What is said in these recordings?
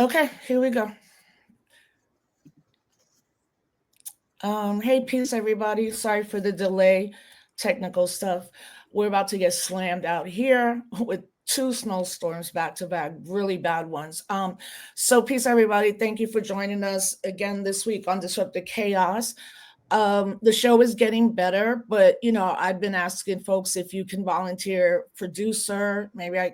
Okay, here we go. Hey, peace, everybody. Sorry for the delay, technical stuff. We're about to get slammed out here with two snowstorms back to back, really bad ones. So peace, everybody. Thank you for joining us again this week on Disruptive Chaos. The show is getting better, but I've been asking folks if you can volunteer producer. Maybe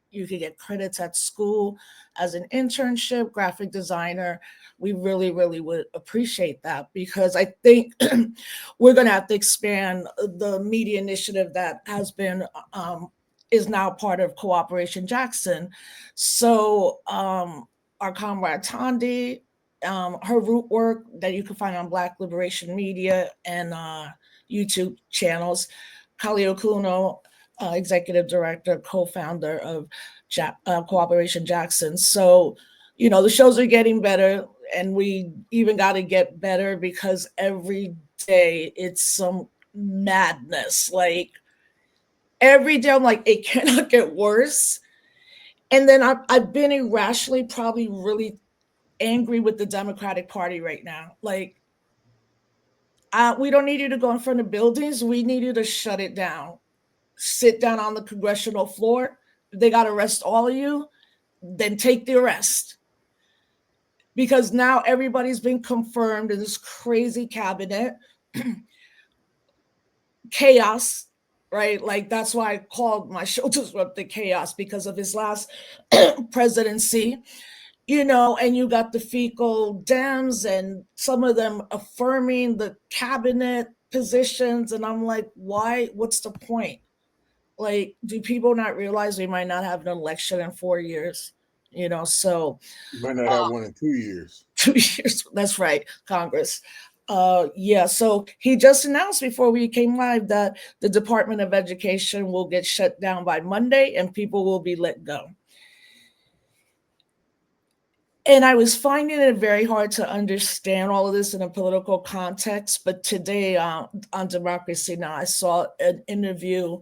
you could get credits at school as an internship, graphic designer. We really, really would appreciate that because I think we're going to have to expand the media initiative that has been is now part of Cooperation Jackson. So our comrade Tandi, her root work that you can find on Black Liberation Media and YouTube channels. Kali Akuno, executive director, co-founder of Cooperation Jackson. So, the shows are getting better, and we even got to get better because every day it's some madness. Like every day, I'm like, it cannot get worse. And then I've been irrationally, probably really angry with the Democratic Party right now. Like, we don't need you to go in front of buildings. We need you to shut it down. Sit down on the congressional floor. If they got to arrest all of you, then take the arrest. Because now everybody's been confirmed in this crazy cabinet. Chaos, right? Like, that's why I called my show Disruptive Chaos, because of his last presidency. And you got the fecal Dems and some of them affirming the cabinet positions. And I'm like, why? What's the point? Like, do people not realize we might not have an election in 4 years? So You might not have one in 2 years. 2 years. That's right, Congress. Yeah, so he just announced before we came live that the Department of Education will get shut down by Monday and people will be let go. And I was finding it very hard to understand all of this in a political context. But today on Democracy Now, I saw an interview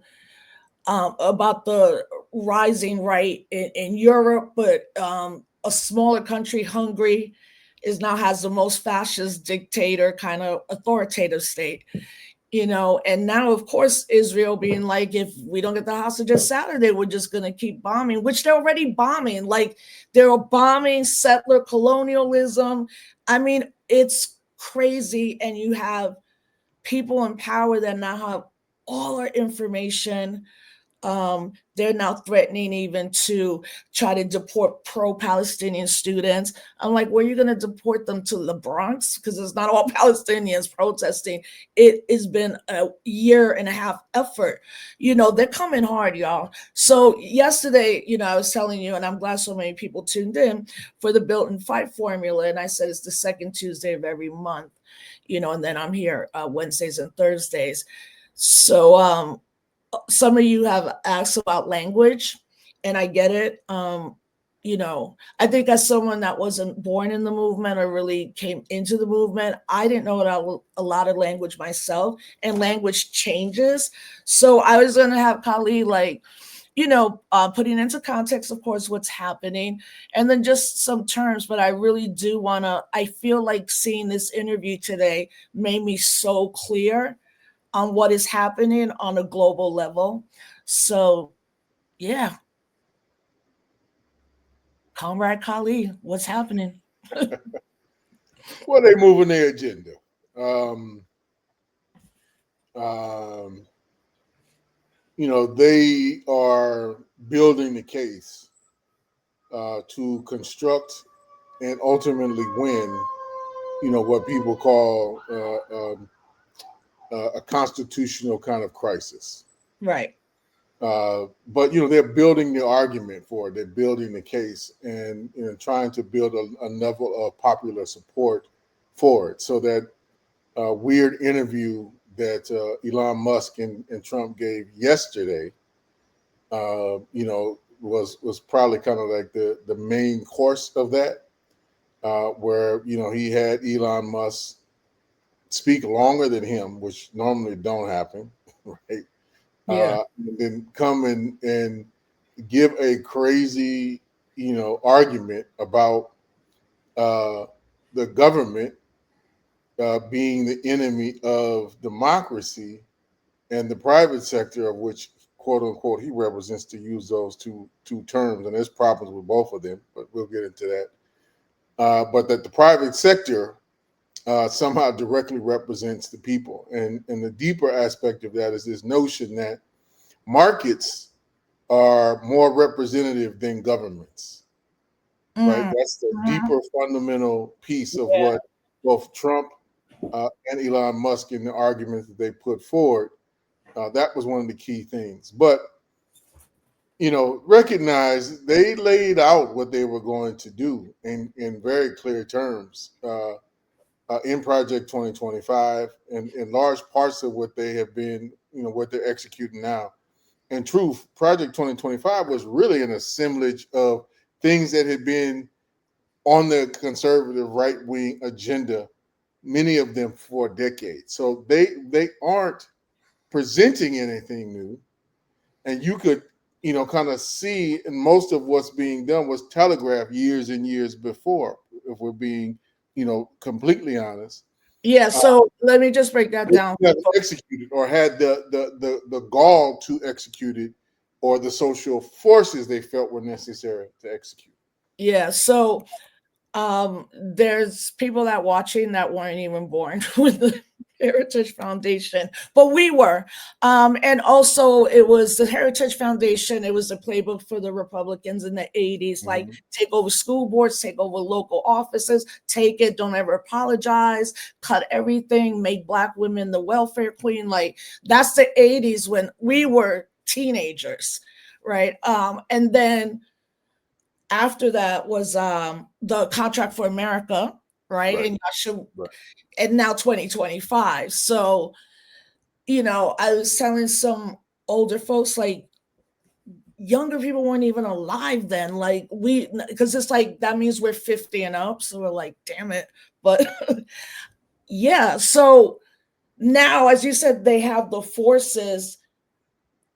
about the rising right in Europe, but a smaller country, Hungary, is now has the most fascist dictator kind of authoritative state. And now, of course, Israel being like, if we don't get the hostages Saturday, we're just going to keep bombing, which they're already bombing. Like, they're bombing settler colonialism. I mean, it's crazy. And you have people in power that now have all our information. They're now threatening even to try to deport pro-Palestinian students. I'm like, where are you going to deport them to the Bronx? Because it's not all Palestinians protesting. It has been a year and a half effort. They're coming hard, y'all. So yesterday, I was telling you, and I'm glad so many people tuned in for the Built and Fight formula. And I said it's the second Tuesday of every month, and then I'm here Wednesdays and Thursdays. So some of you have asked about language, and I get it. I think as someone that wasn't born in the movement or really came into the movement, I didn't know a lot of language myself, and language changes. So I was going to have Kali, like, putting into context, of course, what's happening, and then just some terms. But I really do want to, I feel like seeing this interview today made me so clear on what is happening on a global level. So, yeah, Comrade Kali, what's happening? Well, they moving their agenda. Um, um, they are building the case to construct and ultimately win. What people call a constitutional kind of crisis. Right. But they're building the argument for it. They're building the case, and trying to build a level of popular support for it. So that weird interview that Elon Musk and Trump gave yesterday, was probably kind of like the main course of that, where he had Elon Musk speak longer than him, which normally don't happen, right? Yeah. And then come and give a crazy argument about the government being the enemy of democracy and the private sector, of which, quote unquote, he represents, to use those two terms. And there's problems with both of them, but we'll get into that. But that the private sector somehow directly represents the people. And the deeper aspect of that is this notion that markets are more representative than governments, right? That's the Mhm. deeper fundamental piece of Yeah. what both Trump and Elon Musk, in the arguments that they put forward, that was one of the key things. But, recognize they laid out what they were going to do in very clear terms in Project 2025, and in large parts of what they have been, what they're executing now. In truth, Project 2025 was really an assemblage of things that had been on the conservative right wing agenda, many of them for decades. So they aren't presenting anything new, and you could kind of see, and most of what's being done was telegraphed years and years before, if we're being completely honest. Yeah, so let me just break that They down. never executed, or had the gall to execute it, or the social forces they felt were necessary to execute. Yeah, so there's people that watching that weren't even born with the Heritage Foundation, but we were. And also it was the Heritage Foundation, it was the playbook for the Republicans in the 80s, like Mhm. take over school boards, take over local offices, take it, don't ever apologize, cut everything, make Black women the welfare queen. Like that's the 80s when we were teenagers, right? And then after that was the Contract for America, right? Right, right. And now 2025. So, I was telling some older folks, like younger people weren't even alive then. Like because it's like that means we're 50 and up. So we're like, damn it. But yeah, so now, as you said, they have the forces,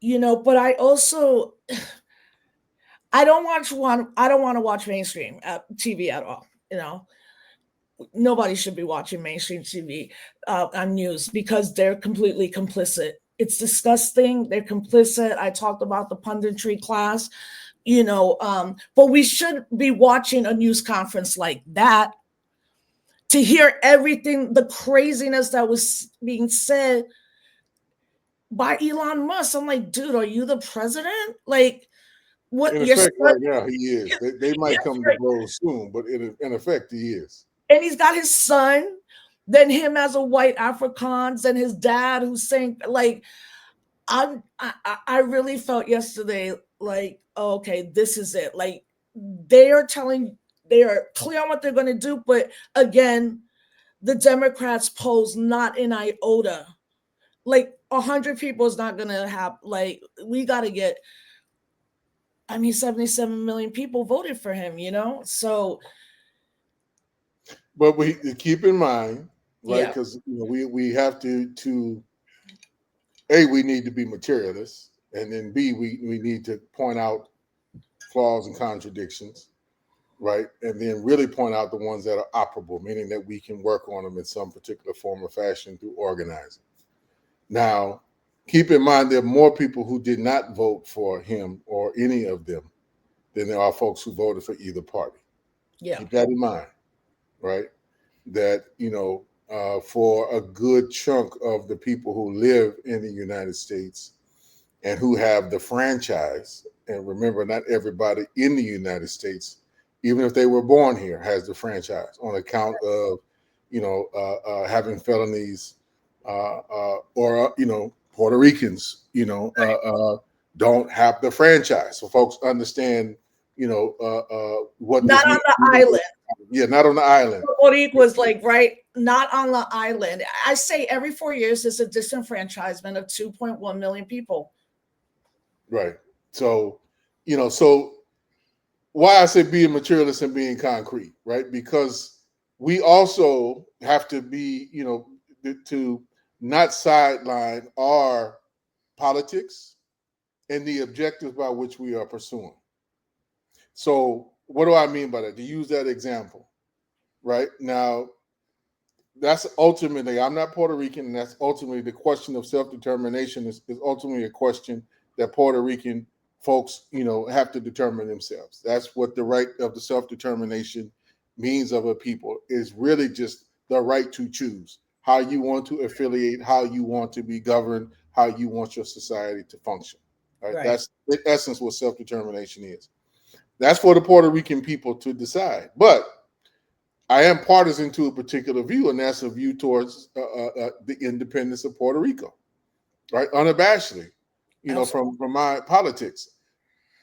but I also I don't want to watch mainstream TV at all. Nobody should be watching mainstream TV on news because they're completely complicit. It's disgusting. They're complicit. I talked about the punditry class, but we should be watching a news conference like that to hear everything, the craziness that was being said by Elon Musk. I'm like, dude, are you the president? Like, what In your effect, son? right now he is. They might Yes, come to right. blows soon, but in effect he is. And he's got his son, then him as a white Afrikaans, and his dad who's saying like, I really felt yesterday like, oh, okay, this is it. Like they are clear on what they're going to do, but again, the Democrats pose not an iota. Like 100 people is not going to have. Like we got to get. I mean, 77 million people voted for him. So But we keep in mind, right? yeah, Because we have to A, we need to be materialists, and then B, we need to point out flaws and contradictions, right? And then really point out the ones that are operable, meaning that we can work on them in some particular form or fashion through organizing. Now, keep in mind there are more people who did not vote for him or any of them than there are folks who voted for either party. yeah. Keep that in mind, right? That, for a good chunk of the people who live in the United States and who have the franchise, and remember, not everybody in the United States, even if they were born here, has the franchise on account of, having felonies, or Puerto Ricans, don't have the franchise. So folks understand, what Not this on means. the island. Yeah, not on the island. Monique was like, right, not on the island. I say every 4 years there's a disenfranchisement of 2.1 million people. Right. So, so why I say being materialist and being concrete, right? Because we also have to be, to not sideline our politics and the objectives by which we are pursuing. So what do I mean by that? To use that example, right? Now, that's ultimately, I'm not Puerto Rican, and that's ultimately the question of self-determination is ultimately a question that Puerto Rican folks, have to determine themselves. That's what the right of the self-determination means of a people, is really just the right to choose how you want to affiliate, how you want to be governed, how you want your society to function. Right? Right. That's in essence what self-determination is. That's for the Puerto Rican people to decide. But I am partisan to a particular view, and that's a view towards the independence of Puerto Rico, right? Unabashedly, Absolutely. from my politics.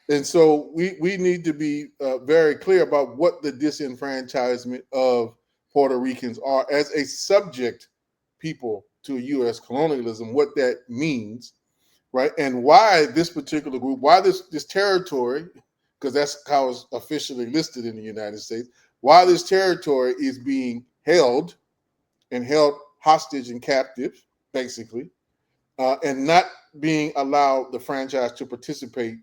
And so we need to be very clear about what the disenfranchisement of Puerto Ricans are as a subject people to U.S. colonialism, what that means, right? And why this particular group, why this territory, because that's how it's officially listed in the United States, why this territory is being held and held hostage and captive, basically, and not being allowed the franchise to participate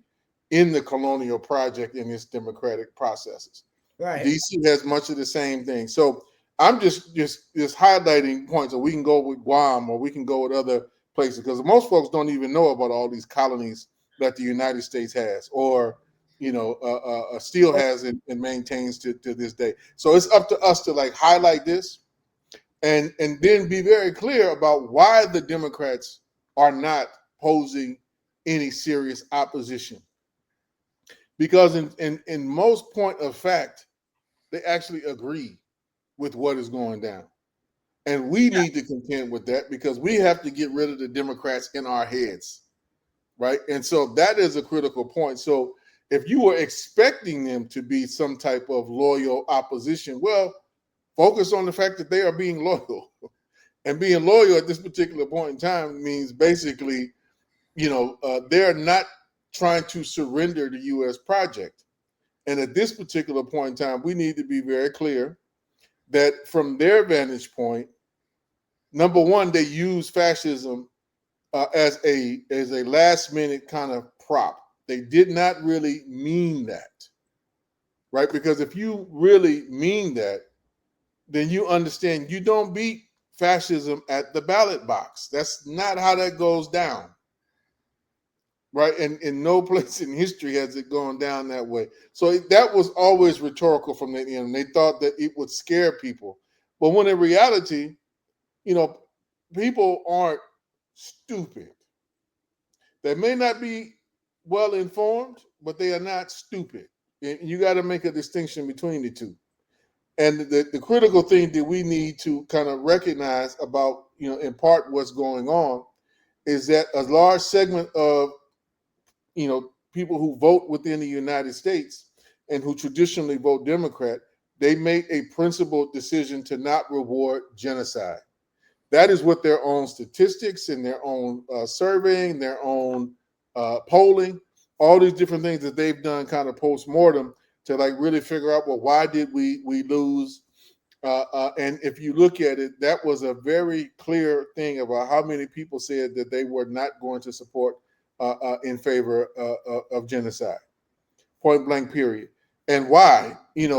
in the colonial project in its democratic processes. Right. DC has much of the same thing. So I'm just highlighting points, or we can go with Guam, or we can go with other places, because most folks don't even know about all these colonies that the United States has, or still has and maintains to this day. So it's up to us to like highlight this and then be very clear about why the Democrats are not posing any serious opposition. Because in most point of fact, they actually agree with what is going down. And we need to contend with that because we have to get rid of the Democrats in our heads, right? And so that is a critical point. So if you were expecting them to be some type of loyal opposition, well, focus on the fact that they are being loyal. And being loyal at this particular point in time means basically, they're not trying to surrender the U.S. project. And at this particular point in time, we need to be very clear that from their vantage point, number one, they use fascism as a last minute kind of prop. They did not really mean that, right? Because if you really mean that, then you understand you don't beat fascism at the ballot box. That's not how that goes down, right? And in no place in history has it gone down that way. So that was always rhetorical from the end. They thought that it would scare people. But when in reality, you know, people aren't stupid. They may not be well informed, but they are not stupid. And you got to make a distinction between the two. And the critical thing that we need to kind of recognize about, in part what's going on is that a large segment of, people who vote within the United States and who traditionally vote Democrat, they make a principled decision to not reward genocide. That is what their own statistics and their own surveying, their own polling, all these different things that they've done kind of post-mortem to like really figure out, well, why did we lose? And if you look at it, that was a very clear thing about how many people said that they were not going to support in favor of genocide, point blank, period. And why? We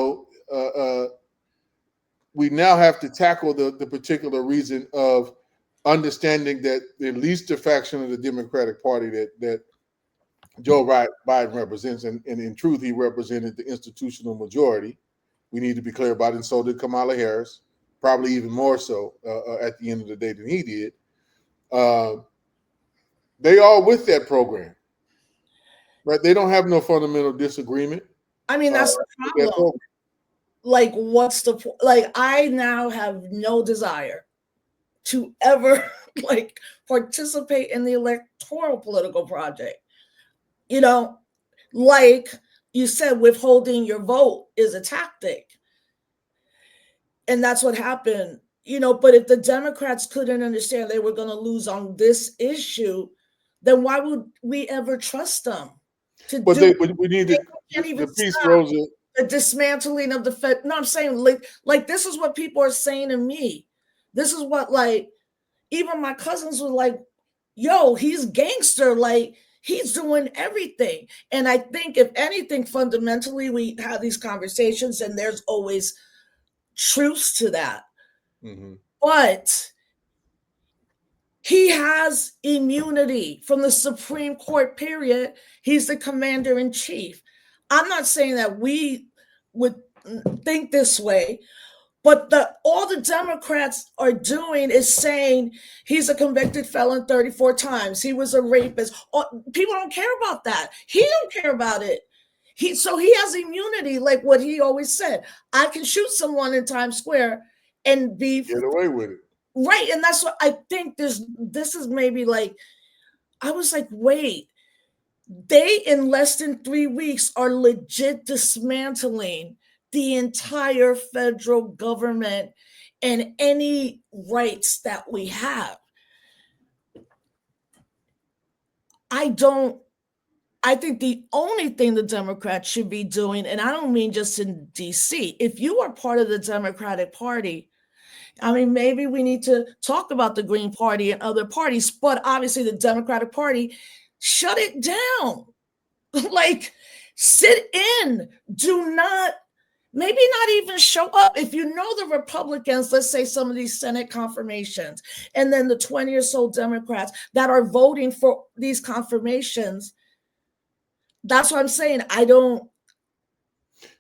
now have to tackle the particular reason of understanding that at least the faction of the Democratic Party that Joe Biden represents, and in truth, he represented the institutional majority. We need to be clear about it, and so did Kamala Harris, probably even more so at the end of the day than he did. Uh, they are with that program, right? They don't have no fundamental disagreement I mean, that's the with that problem. program. Like, what's the like? I now have no desire to ever like participate in the electoral political project. You know, like you said, withholding your vote is a tactic. And that's what happened. But if the Democrats couldn't understand they were going to lose on this issue, then why would we ever trust them to But do? we need They to, can't even the piece, stop Rosa. the dismantling of the Fed. No, I'm saying like this is what people are saying to me. This is what, like, even my cousins were like, yo, he's gangster. Like, He's doing everything. And I think, if anything, fundamentally, we have these conversations and there's always truths to that. Mm-hmm. But he has immunity from the Supreme Court, period. He's the commander in chief. I'm not saying that we would think this way, but all the Democrats are doing is saying he's a convicted felon 34 times. He was a rapist. People don't care about that. He don't care about it. So he has immunity, like what he always said. I can shoot someone in Times Square and be Get away with it. Right. And that's what I think this is maybe like, I was like, wait, they in less than 3 weeks are legit dismantling the entire federal government and any rights that we have. I think the only thing the Democrats should be doing, and I don't mean just in DC, if you are part of the Democratic Party, I mean, maybe we need to talk about the Green Party and other parties, but obviously the Democratic Party, shut it down. Like, sit in. Do not, maybe not even show up. If you know the Republicans, let's say some of these Senate confirmations, and then the 20 or so Democrats that are voting for these confirmations, that's what I'm saying. I don't.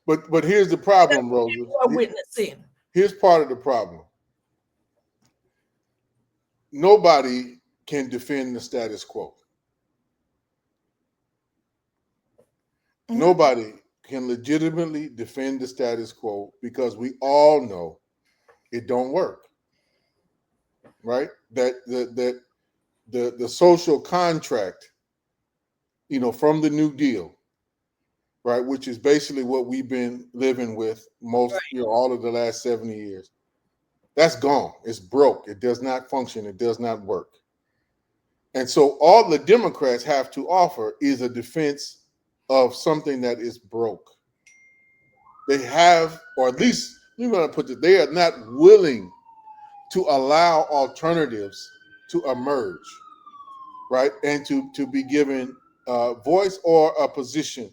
But here's the problem, Rosa. People are witnessing. Here's part of the problem. Nobody can defend the status quo. Mm-hmm. Nobody can legitimately defend the status quo because we all know it don't work. Right? That the social contract, from the New Deal, right, which is basically what we've been living with most, all of the last 70 years. That's gone. It's broke. It does not function. It does not work. And so all the Democrats have to offer is a defense of something that is broke. They have, or at least, let me put it, they are not willing to allow alternatives to emerge, right? And to be given a voice or a position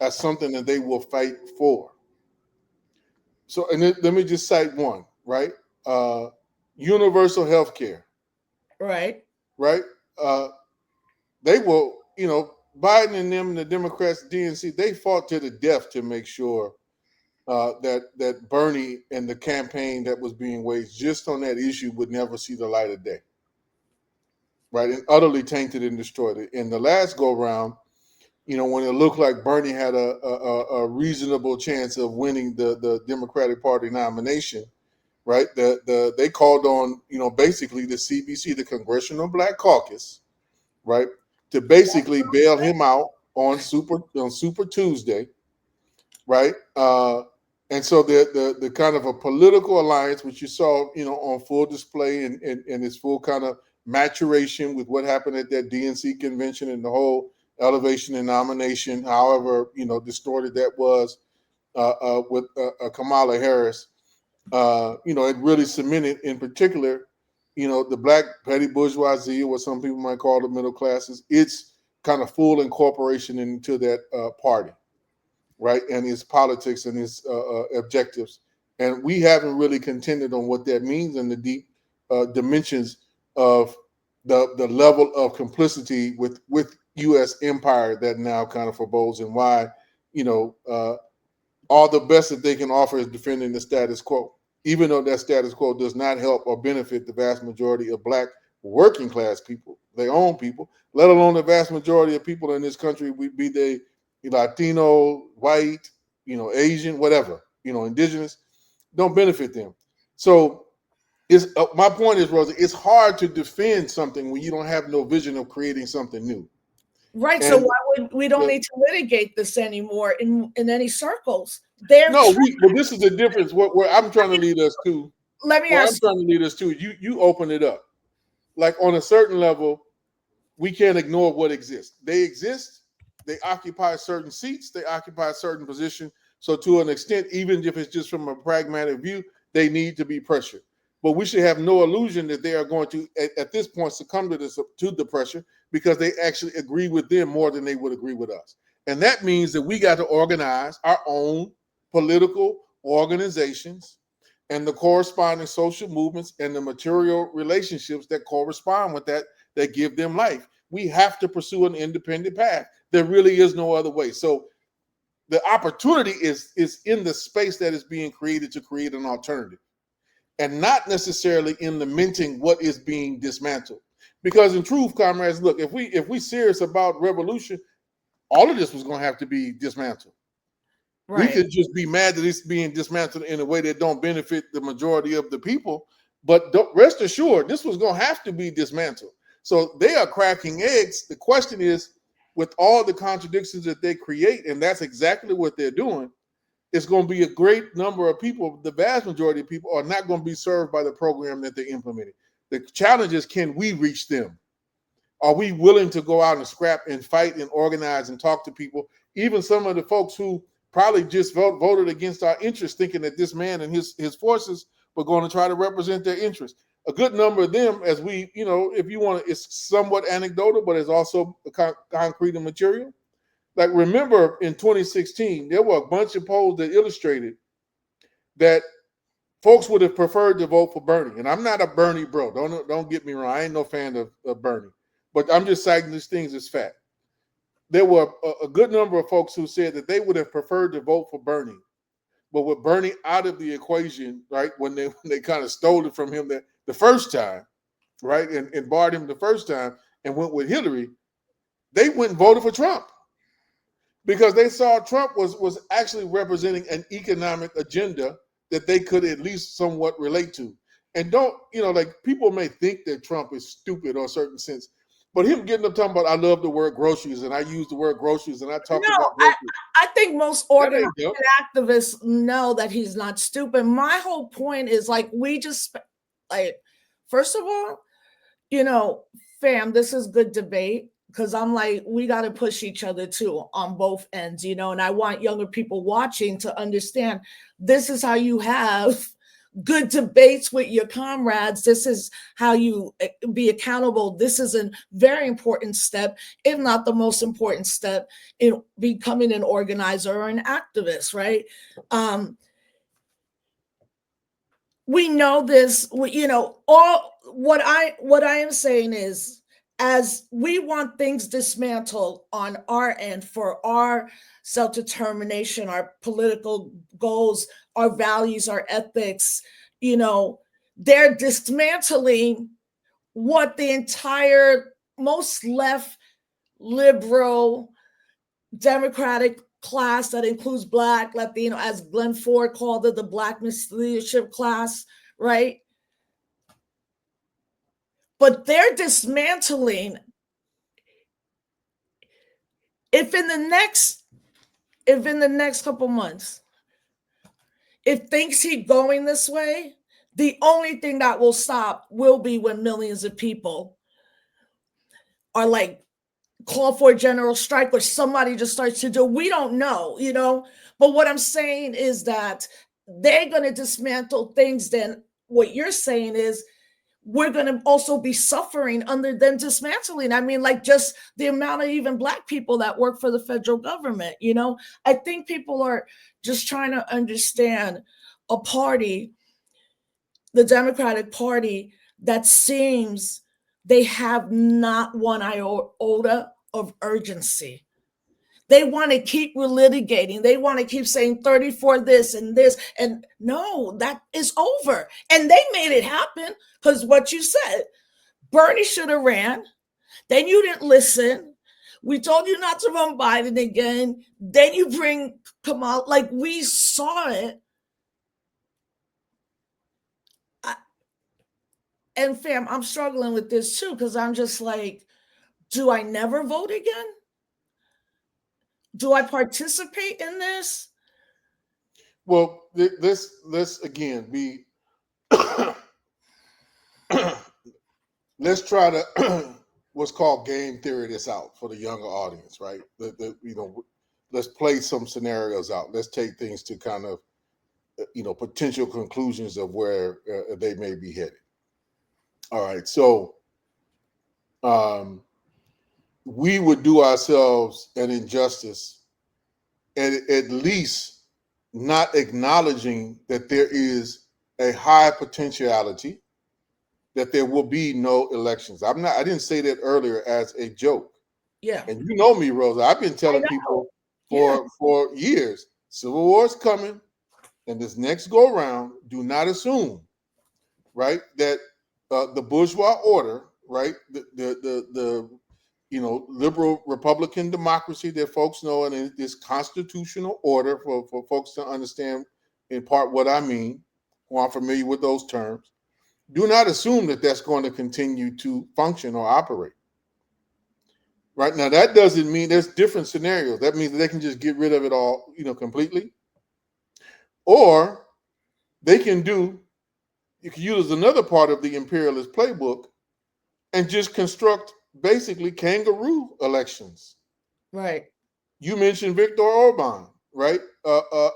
as something that they will fight for. So, and let me just cite one, right? Universal health care. Right. Right? They will, Biden and them and the Democrats, DNC, they fought to the death to make sure that Bernie and the campaign that was being waged just on that issue would never see the light of day. Right? And utterly tainted and destroyed it. In the last go round, when it looked like Bernie had a reasonable chance of winning the Democratic Party nomination, right? They called on, basically the CBC, the Congressional Black Caucus, right, to basically bail him out on Super Tuesday, right? And so the kind of a political alliance, which you saw, on full display and its full kind of maturation with what happened at that DNC convention and the whole elevation and nomination, however, distorted that was with Kamala Harris, it really cemented in particular, the black petty bourgeoisie, or what some people might call the middle classes, its kind of full incorporation into that party, right? And its politics and its objectives. And we haven't really contended on what that means and the deep dimensions of the level of complicity with U.S. empire that now kind of forebodes, and why, all the best that they can offer is defending the status quo, even though that status quo does not help or benefit the vast majority of black working class people, their own people, let alone the vast majority of people in this country, be they Latino, white, Asian, whatever, indigenous, don't benefit them. So my point is, Rosa, it's hard to defend something when you don't have no vision of creating something new. Right. And so why would we don't need to litigate this anymore in any circles? Well, this is the difference. Where I'm trying to lead us to. Let me ask. I'm trying to lead us to. You open it up. Like, on a certain level, we can't ignore what exists. They exist. They occupy certain seats. They occupy a certain position. So to an extent, even if it's just from a pragmatic view, they need to be pressured. But we should have no illusion that they are going to, at this point, succumb to the pressure. because they actually agree with them more than they would agree with us. And that means that we got to organize our own political organizations and the corresponding social movements and the material relationships that correspond with that, that give them life. We have to pursue an independent path. There really is no other way. So the opportunity is in the space that is being created to create an alternative, and not necessarily in lamenting what is being dismantled. Because in truth, comrades, look, if we serious about revolution, all of this was going to have to be dismantled. Right. We could just be mad that it's being dismantled in a way that don't benefit the majority of the people, but rest assured, this was going to have to be dismantled. So they are cracking eggs. The question is, with all the contradictions that they create, and that's exactly what they're doing, it's going to be a great number of people, the vast majority of people are not going to be served by the program that they're implementing. The challenge is, can we reach them? Are we willing to go out and scrap and fight and organize and talk to people? Even some of the folks who probably just voted against our interests, thinking that this man and his forces were going to try to represent their interests. A good number of them, as we, if you want to, it's somewhat anecdotal, but it's also concrete and material. Like, remember in 2016, there were a bunch of polls that illustrated that folks would have preferred to vote for Bernie. And I'm not a Bernie bro. Don't get me wrong. I ain't no fan of Bernie. But I'm just citing these things as fact. There were a good number of folks who said that they would have preferred to vote for Bernie. But with Bernie out of the equation, right, when they kind of stole it from him the first time, right, and barred him the first time and went with Hillary, they went and voted for Trump. Because they saw Trump was actually representing an economic agenda that they could at least somewhat relate to. And like, people may think that Trump is stupid or a certain sense, but him getting up talking about, I love the word groceries, and I use the word groceries, and I talked about groceries. I think most organized activists know that he's not stupid. My whole point is, like, first of all, fam, this is good debate. Because I'm like, we got to push each other too on both ends, and I want younger people watching to understand this is how you have good debates with your comrades. This is how you be accountable. This is a very important step, if not the most important step, in becoming an organizer or an activist, right? We know this, all what I am saying is, as we want things dismantled on our end for our self-determination, our political goals, our values, our ethics, they're dismantling what the entire most left, liberal, democratic class that includes Black, Latino, as Glenn Ford called it, the Black leadership class, right? But they're dismantling. If in the next couple months, if things keep going this way, the only thing that will stop will be when millions of people are like, call for a general strike, or somebody just starts to do. We don't know, But what I'm saying is that they're going to dismantle things. Then what you're saying is, we're going to also be suffering under them dismantling. I mean, like, just the amount of even Black people that work for the federal government, I think people are just trying to understand a party, the Democratic Party, that seems they have not one iota of urgency. They want to keep relitigating. They want to keep saying 34 this and this. And no, that is over. And they made it happen because what you said, Bernie should have ran. Then you didn't listen. We told you not to run Biden again. Then you bring Kamala. Like, we saw it. And fam, I'm struggling with this too, because I'm just like, do I never vote again? Do I participate in this? Well, let's again be. Let's try to what's called game theory this out for the younger audience, right? Let's play some scenarios out. Let's take things to kind of potential conclusions of where they may be headed. All right, so we would do ourselves an injustice at least not acknowledging that there is a high potentiality that there will be no elections. I didn't say that earlier as a joke. Yeah. And you know me, Rosa. I've been I telling know. people Yeah. for years, Civil War's coming, and this next go around, do not assume, right, that the bourgeois order, right, the liberal Republican democracy that folks know, and this constitutional order for folks to understand in part what I mean, who are familiar with those terms. Do not assume that that's going to continue to function or operate. Right now, that doesn't mean there's different scenarios. That means that they can just get rid of it all, completely, or they can do. You can use another part of the imperialist playbook and just construct basically kangaroo elections. Right. You mentioned Viktor Orban, right,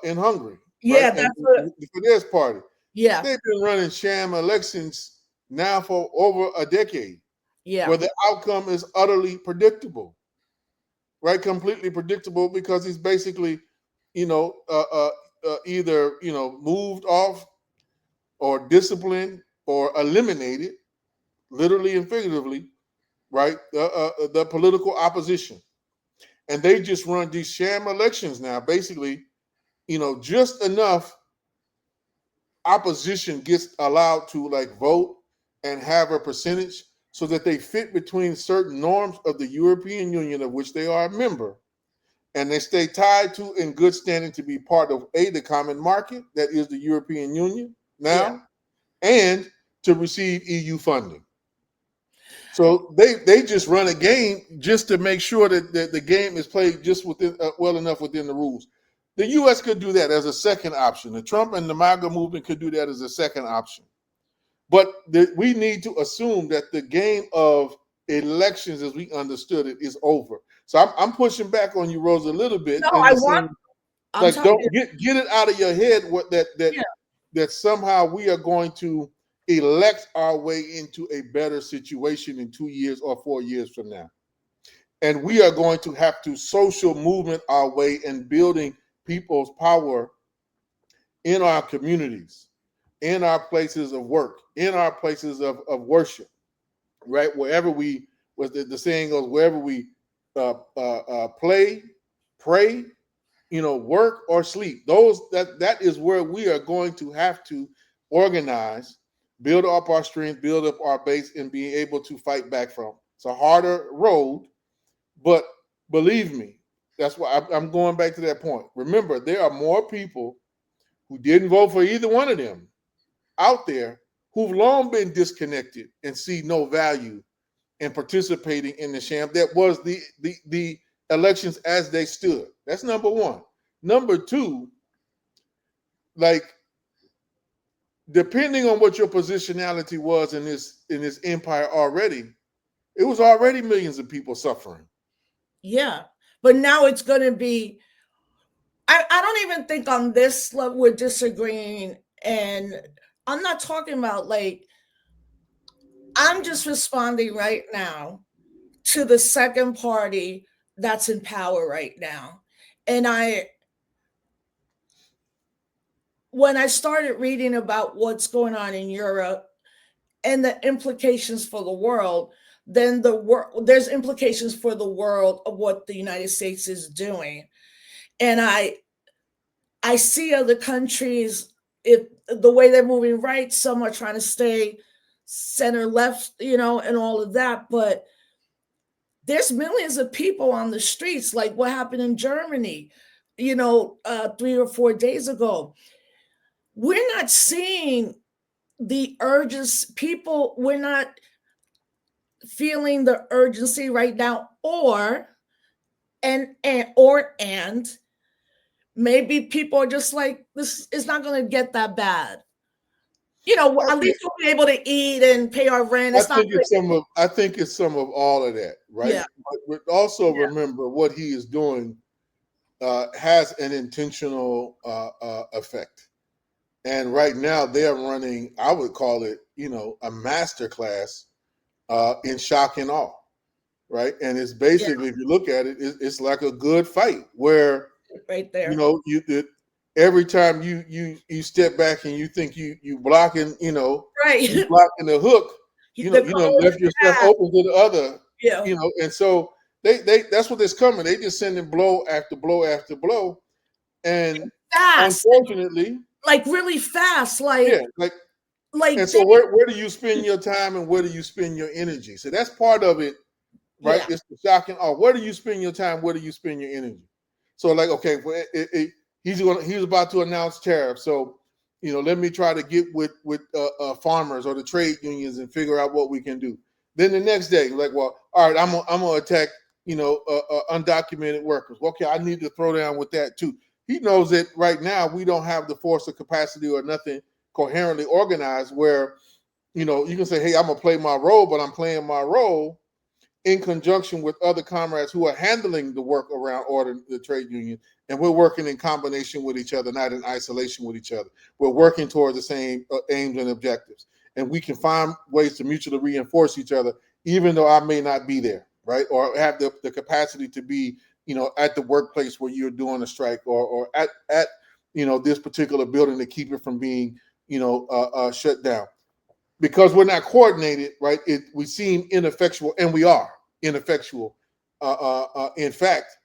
in Hungary, right, Yeah, and that's what. the Fidesz party. Yeah. They've been running sham elections now for over a decade, Yeah. where the outcome is utterly predictable, right? Completely predictable because he's basically, either moved off or disciplined or eliminated, literally and figuratively, right? The political opposition, and they just run these sham elections now. Basically, just enough opposition gets allowed to like vote and have a percentage so that they fit between certain norms of the European Union, of which they are a member, and they stay tied to in good standing to be part of the common market that is the European Union Yeah. now, and to receive EU funding. So they just run a game just to make sure that the game is played just within well enough within the rules. The U.S. could do that as a second option. The Trump and the MAGA movement could do that as a second option. But we need to assume that the game of elections, as we understood it, is over. So I'm pushing back on you, Rose, a little bit No, in I the want. sense, I'm like, telling don't you. get it out of your head what Yeah. that somehow we are going to elect our way into a better situation in 2 years or 4 years from now. And we are going to have to social movement our way in building people's power in our communities, in our places of work, in our places of worship, right? Wherever we, what the saying goes, wherever we play, pray, work or sleep. That is where we are going to have to organize, build up our strength, build up our base, and be able to fight back from. It's a harder road, but believe me, that's why I'm going back to that point. Remember, there are more people who didn't vote for either one of them out there who've long been disconnected and see no value in participating in the sham that was the elections as they stood. That's number one. Number two, like, depending on what your positionality was in this empire already, it was already millions of people suffering. Yeah. But now it's going to be. I don't even think on this level we're disagreeing, and I'm not talking about like. I'm just responding right now to the second party that's in power right now, and when I started reading about what's going on in Europe and the implications for the world, then there's implications for the world of what the United States is doing. And I see other countries, if the way they're moving right, some are trying to stay center left, and all of that, but there's millions of people on the streets, like what happened in Germany, 3 or 4 days ago. We're not seeing the urges people, we're not feeling the urgency right now, and maybe people are just like, this is not going to get that bad. I At think least we'll be able to eat and pay our rent. I It's not think going it's to. some of all of that, right? Yeah. But also Yeah. remember what he is doing has an intentional effect. And right now they're running, I would call it, a master class in shock and awe. right? And it's Yeah, basically, if you look at it, it's like a good fight where right there. every time you step back and you think you blocking, Right. you blocking the hook, The goal is left yourself fast. open to the other, Yeah, and so they that's what is coming. They just sending blow after blow after blow, and fast, unfortunately, like really fast, yeah, like. like And they, so where do you spend your time and where do you spend your energy? So that's part of it, right? yeah, It's the shocking. Oh, where do you spend your time? Where do you spend your energy? So like, okay, well, he's about to announce tariffs. So let me try to get with farmers or the trade unions and figure out what we can do. Then the next day, like, well, all right, I'm gonna attack undocumented workers. Okay, I need to throw down with that too. He knows that right now we don't have the force or capacity or nothing coherently organized where you can say, hey, I'm gonna play my role, but I'm playing my role in conjunction with other comrades who are handling the work around order the trade union, and we're working in combination with each other, not in isolation with each other. We're working towards the same aims and objectives, and we can find ways to mutually reinforce each other, even though I may not be there, right, or have the capacity to be, at the workplace where you're doing a strike, or at this particular building to keep it from being, shut down. Because we're not coordinated, right? We seem ineffectual, and we are ineffectual, in fact.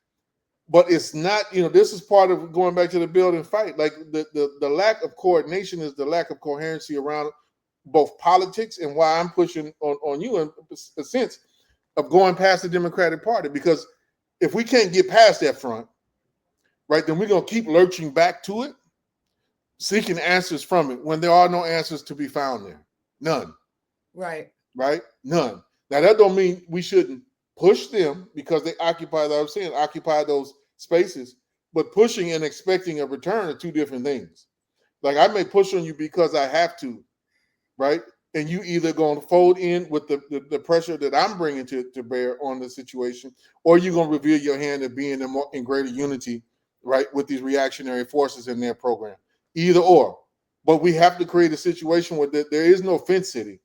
But it's not. This is part of going back to the build and fight. Like the lack of coordination is the lack of coherency around both politics, and why I'm pushing on you in a sense of going past the Democratic Party. Because if we can't get past that front, right, then we're gonna keep lurching back to it, seeking answers from it when there are no answers to be found there. None. right, Right? None. Now that don't mean we shouldn't push them because they occupy, like I was saying, occupy those spaces. But pushing and expecting a return are two different things. Like I may push on you because I have to, right? And you either going to fold in with the pressure that I'm bringing to bear on the situation, or you're going to reveal your hand of being in greater unity, right, with these reactionary forces in their program. Either or. But we have to create a situation where there is no fence sitting,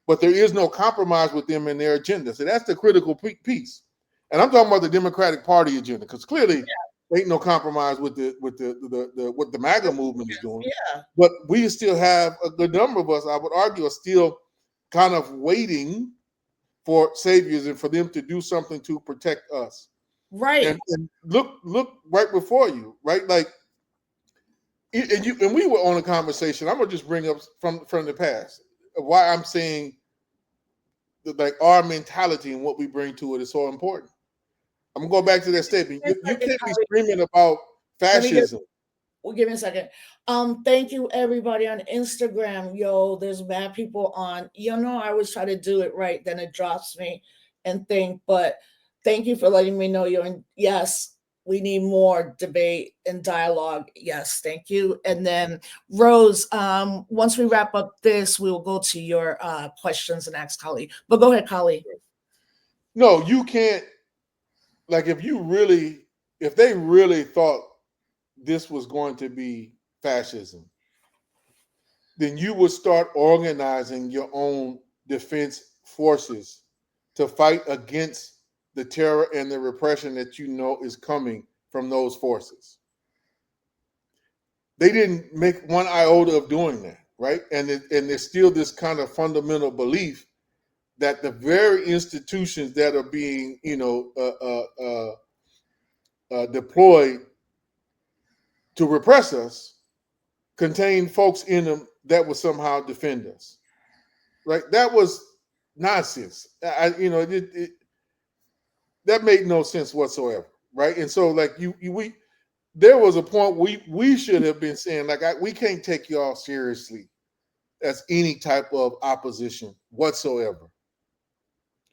but there is no compromise with them in their agenda. So that's the critical piece. And I'm talking about the Democratic Party agenda, because clearly there ain't no compromise with what the MAGA movement is doing. yeah, But we still have a good number of us, I would argue, are still kind of waiting for saviors and for them to do something to protect us. right, And look right before you, right? Like, and we were on a conversation. I'm gonna just bring up from the past why I'm saying like our mentality and what we bring to it is so important. I'm gonna go back to that statement. You can't be screaming about let me get, fascism. well, give me a second. Thank you everybody on Instagram. Yo, there's mad people on. I always try to do it right, then it drops me and think, but thank you for letting me know you're in. Yes, we need more debate and dialogue. Yes, thank you. And then Rose, once we wrap up this, we will go to your questions and ask Kali. But go ahead, Kali. No, you can't. Like if they really thought this was going to be fascism, then you would start organizing your own defense forces to fight against the terror and the repression that is coming from those forces. They didn't make one iota of doing that, right? And there's still this kind of fundamental belief that the very institutions that are being, deployed to repress us contain folks in them that would somehow defend us, right? That was nonsense. That made no sense whatsoever, right? And so, like we, there was a point we should have been saying, like, we can't take y'all seriously as any type of opposition whatsoever,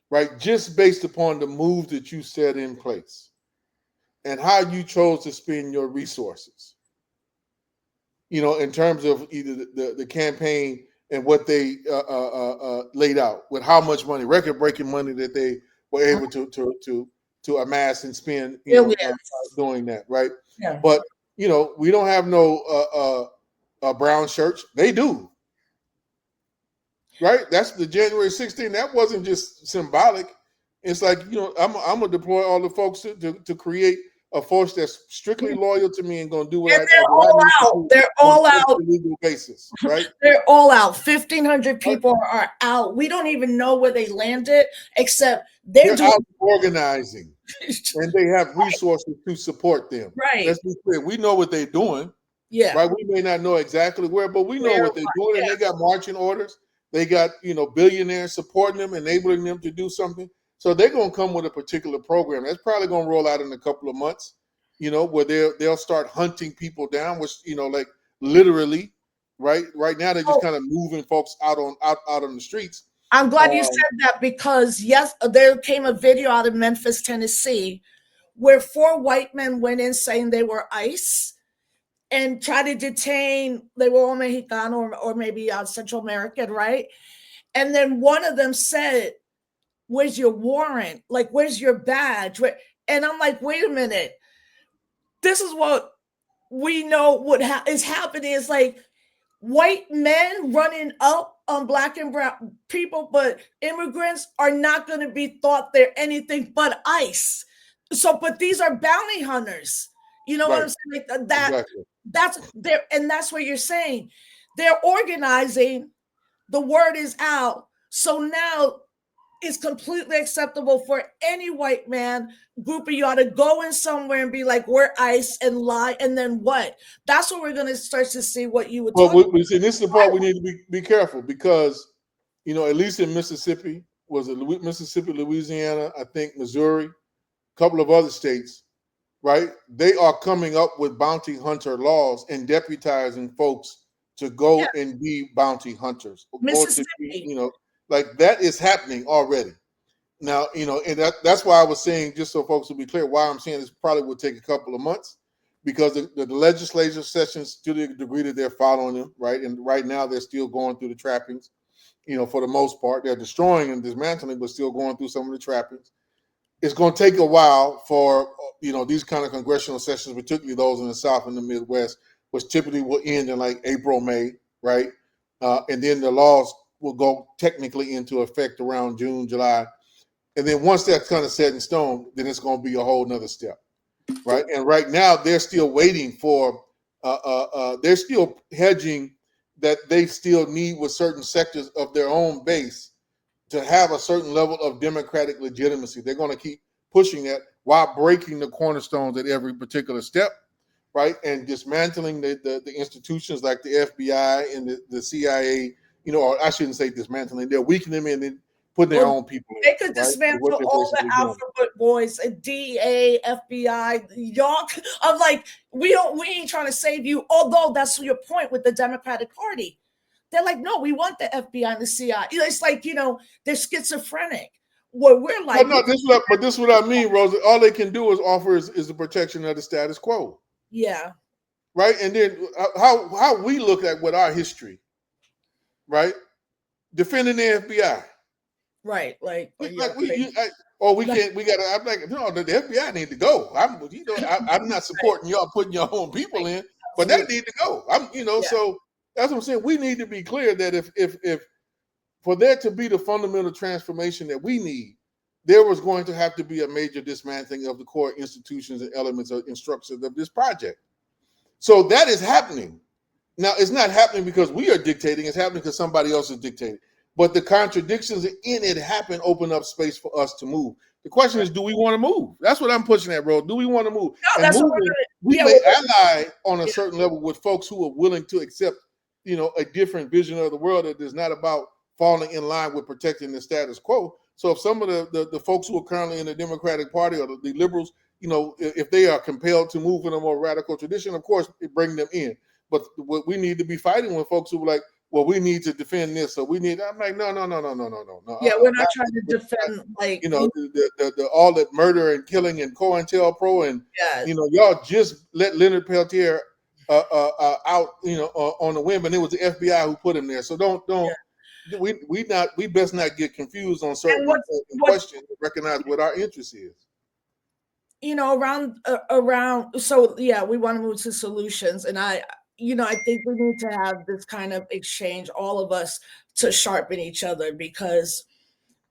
right? Just based upon the moves that you set in place and how you chose to spend your resources, in terms of either the campaign and what they laid out with how much money, record-breaking money that they were able to amass and spend, doing that, right? Yeah. But we don't have no brown shirts. They do, right? That's the January 16th. That wasn't just symbolic. It's like, I'm gonna deploy all the folks to create a force that's strictly loyal to me and gonna do what And they're what I all need to out. do They're on all a out. strictly legal basis, right? They're all out. 1,500 people are out. We don't even know where they landed, except they're They're doing out organizing, and they have resources to support them. right. Let's be clear. We know what they're doing, Yeah. right? We may not know exactly where, but we know Where? what they're doing, and Yeah. they got marching orders. They got billionaires supporting them, enabling them to do something. So they're going to come with a particular program that's probably going to roll out in a couple of months. Where they'll start hunting people down, which like literally, right? Right now they're just Oh, kind of moving folks out on the streets. I'm glad you Um, said that because yes, there came a video out of Memphis, Tennessee, where 4 white men went in saying they were ICE and tried to detain. They were all Mexicano or maybe Central American, right? And then one of them said, "Where's your warrant? Like, where's your badge?" And I'm like, "Wait a minute. This is what we know what is happening. Is like white men running up on black and brown people, but immigrants are not going to be thought they're anything but ICE. So, but these are bounty hunters. You know what right, I'm saying? Like exactly. that's there, and that's what you're saying. They're organizing. The word is out. So now it's completely acceptable for any white man group of y'all to go in somewhere and be like, we're ICE and lie. And then what? That's what we're going to start to see what you would Well, talk we see this is the part we need to be careful because, at least in Mississippi, was it Mississippi, Louisiana, I think Missouri, a couple of other states, right? They are coming up with bounty hunter laws and deputizing folks to Yeah, go and be bounty hunters or to be, Mississippi. like that is happening already. Now, and that's why I was saying, just so folks will be clear, why I'm saying this probably will take a couple of months because the legislative sessions, to the degree that they're following them, right? And right now they're still going through the trappings, for the most part. They're destroying and dismantling, but still going through some of the trappings. It's going to take a while for, these kind of congressional sessions, particularly those in the South and the Midwest, which typically will end in like April, May, right? And then the laws will go technically into effect around June, July. And then once that's kind of set in stone, then it's going to be a whole nother step, right? And right now they're still waiting for, they're still hedging that they still need with certain sectors of their own base to have a certain level of democratic legitimacy. They're going to keep pushing that while breaking the cornerstones at every particular step, right? And dismantling the institutions like the FBI and the CIA, or I shouldn't say dismantling, they're weakening them and then putting their Well, own people in, they could right? Is what dismantle they're all the basically doing. alphabet boys, DEA, FBI, y'all. I'm like, we ain't trying to save you. Although that's your point with the Democratic Party. They're like, no, we want the FBI and the CIA. It's like, they're schizophrenic. Where we're Well, like, no, this is what I mean, Rosa. All they can do is offer is the protection of the status quo, yeah, right? And then how we look at what our history, right? Defending the FBI. right. Like, Like y'all we crazy. you, I, we can't we gotta. I'm like, no, the FBI need to go. I'm not Right. supporting y'all putting your own people Like, in, but that absolutely. need to go. Yeah. So that's what I'm saying. We need to be clear that if for there to be the fundamental transformation that we need, there was going to have to be a major dismantling of the core institutions and elements and structures of this project. So that is happening. Now, it's not happening because we are dictating, it's happening because somebody else is dictating. But the contradictions in it happen, open up space for us to move. The question Right. is, do we want to move? That's what I'm pushing at, bro. Do we want to move? No, And that's what we're moving, gonna. we Yeah, may well, ally on a yeah, certain level with folks who are willing to accept, a different vision of the world that is not about falling in line with protecting the status quo. So if some of the folks who are currently in the Democratic Party or the liberals, if they are compelled to move in a more radical tradition, of course, bring them in. But what we need to be fighting with folks who are like, well, we need to defend this, so we need. I'm like, no, no, no, no, no, no, no, no. yeah. We're not Not, trying to defend like the all that murder and killing and COINTELPRO and yes, y'all just let Leonard Peltier out, on the whim, and it was the FBI who put him there. So don't yeah. we best not get confused on And certain in what's questions and recognize what our interest is. around. So yeah, we want to move to solutions, and I think we need to have this kind of exchange, all of us, to sharpen each other because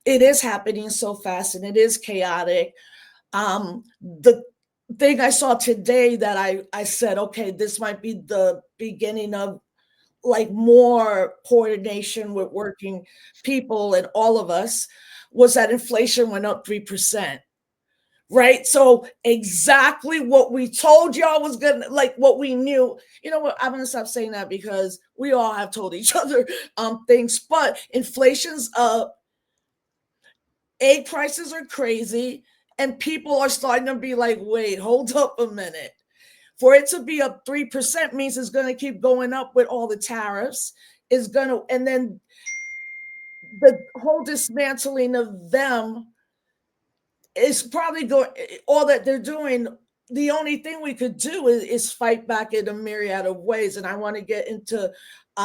it is happening so fast and it is chaotic. The thing I saw today that I said, okay, this might be the beginning of like more coordination with working people and all of us, was that inflation went up 3%. Right. So exactly what we told y'all was gonna, like what we knew. You know what? I'm gonna stop saying that because we all have told each other things, but inflation's up, egg prices are crazy, and people are starting to be like, wait, hold up a minute. For it to be up 3% means it's gonna keep going up with all the tariffs, is gonna, and then the whole dismantling of them is probably going, all that they're doing. The only thing we could do is fight back in a myriad of ways. And I want to get into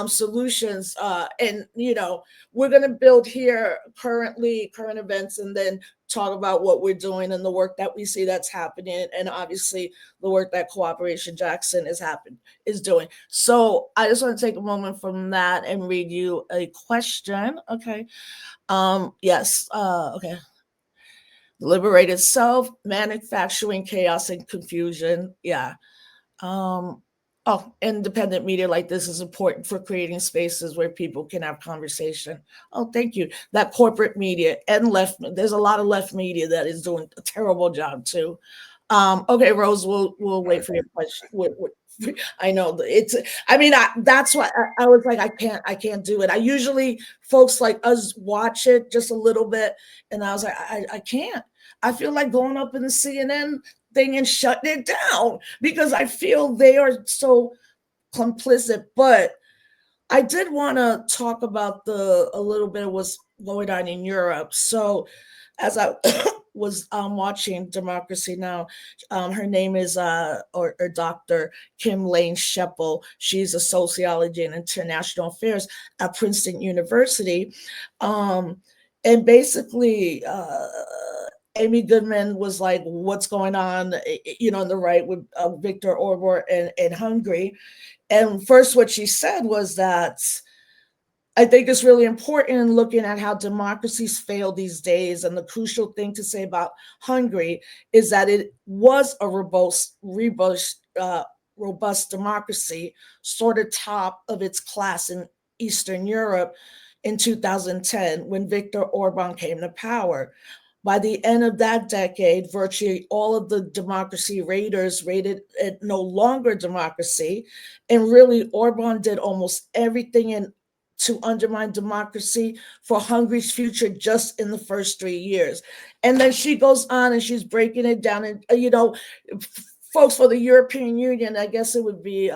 solutions. And, you know, we're going to build here currently current events and then talk about what we're doing and the work that we see that's happening. And obviously the work that Cooperation Jackson is doing. So I just want to take a moment from that and read you a question. Okay. Yes. Okay. Liberated self, manufacturing chaos and confusion. Yeah. Um, oh, independent media like this is important for creating spaces where people can have conversation. Oh, thank you. That corporate media and left, there's a lot of left media that is doing a terrible job too. Okay, Rose, we'll wait for your question. I know it's. I mean, that's why I was like, I can't do it. I usually folks like us watch it just a little bit, and I was like, I can't. I feel like going up in the CNN thing and shutting it down because I feel they are so complicit. But I did want to talk about a little bit of what's going on in Europe. So, as I was watching Democracy Now, her name is or Dr. Kim Lane Sheppel. She's a sociology and international affairs at Princeton University, and basically. Amy Goodman was like, "What's going on?" You know, on the right with Viktor Orban and Hungary. And first, what she said was that I think it's really important in looking at how democracies fail these days. And the crucial thing to say about Hungary is that it was a robust democracy, sort of top of its class in Eastern Europe in 2010 when Viktor Orban came to power. By the end of that decade, virtually all of the democracy raters rated it no longer democracy. And really, Orban did almost everything to undermine democracy for Hungary's future just in the first 3 years. And then she goes on and she's breaking it down. And, you know, folks, for the European Union, I guess it would be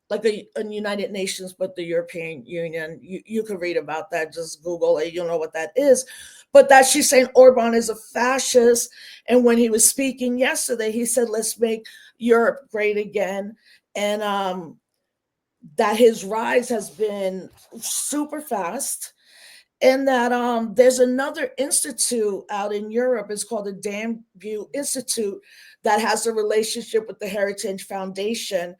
like a United Nations, but the European Union. You can read about that. Just Google it. You'll know what that is. But that she's saying Orban is a fascist. And when he was speaking yesterday, he said, let's make Europe great again. And that his rise has been super fast. And that there's another institute out in Europe. It's called the Danview Institute that has a relationship with the Heritage Foundation,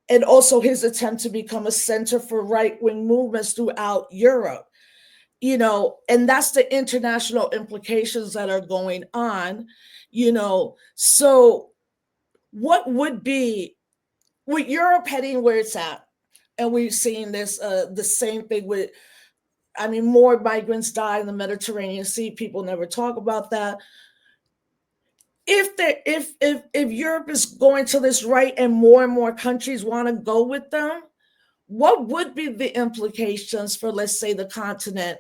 and also his attempt to become a center for right-wing movements throughout Europe. You know, and that's the international implications that are going on, you know. So what would be, with Europe heading where it's at, and we've seen this the same thing with, I mean, more migrants die in the Mediterranean Sea. People never talk about that. If Europe is going to this right and more countries want to go with them, what would be the implications for, let's say, the continent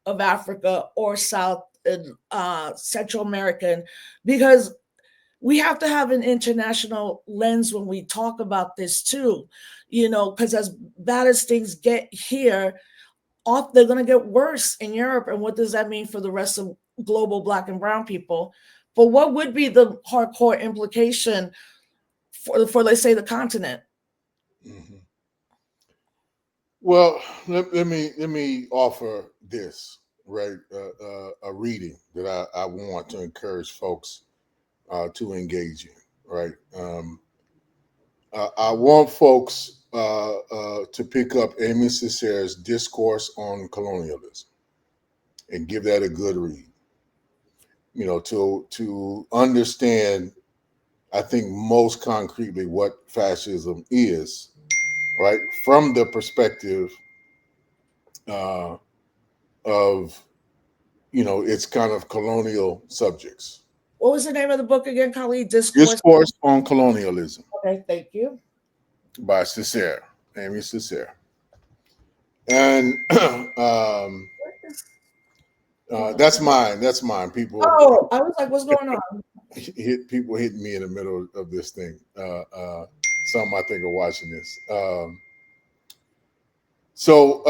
of Africa or South and Central American? Because we have to have an international lens when we talk about this too, you know, because as bad as things get here, they're going to get worse in Europe. And what does that mean for the rest of global Black and Brown people? But what would be the hardcore implication for let's say, the continent? Mm-hmm. Well, let me offer this, right, a reading that I want to encourage folks to engage in, right. I want folks to pick up Amy Cesar's Discourse on Colonialism. and give that a good read. To understand, I think most concretely what fascism is, right, from the perspective uh, of its kind of colonial subjects. What was the name of the book again, Khalid? Discourse. Discourse on Colonialism Okay, thank you. by Césaire, Amy Césaire. And that's mine. That's mine. People Oh, I was like, what's going on? people hitting me in the middle of this thing. Some I think are watching this. So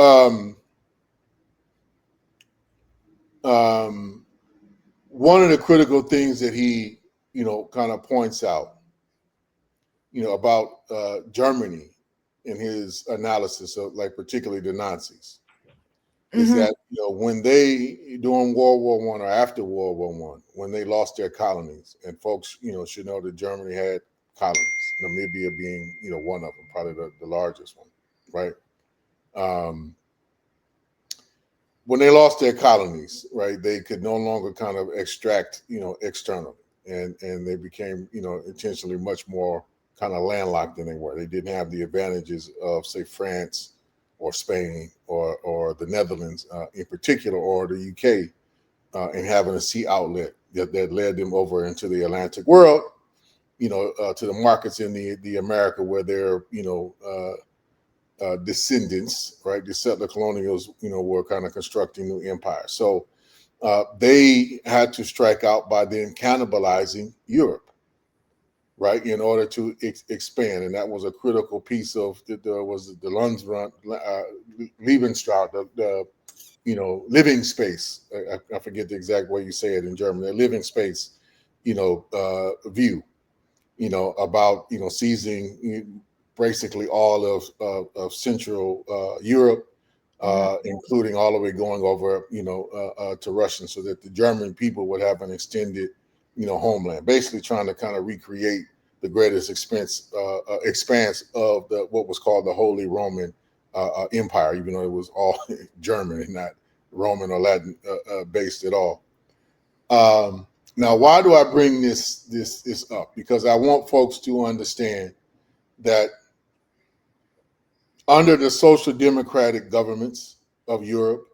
one of the critical things that he, kind of points out, about Germany in his analysis of, like, particularly the Nazis, is Mhm. that when they, during World War One or after World War One, when they lost their colonies, and folks should know that Germany had colonies, Namibia being one of them, probably the largest one, right? When they lost their colonies, right, they could no longer kind of extract externally, and they became intentionally much more kind of landlocked than they were. They didn't have the advantages of, say, France or Spain or the Netherlands in particular, or the UK, in having a sea outlet that led them over into the Atlantic world, to the markets in the America where their descendants, right, the settler colonials, were kind of constructing new empires. So they had to strike out by then cannibalizing Europe, right, in order to expand, and that was a critical piece of the Lebensraum, Lebensraum, the living space. I forget the exact way you say it in German. The living space, view, about seizing basically all of Central Europe, including all the way going over to Russia, so that the German people would have an extended homeland. Basically, trying to kind of recreate the greatest expanse of what was called the Holy Roman Empire, even though it was all German and not Roman or Latin based at all. Now, why do I bring this up? Because I want folks to understand that under the social democratic governments of Europe,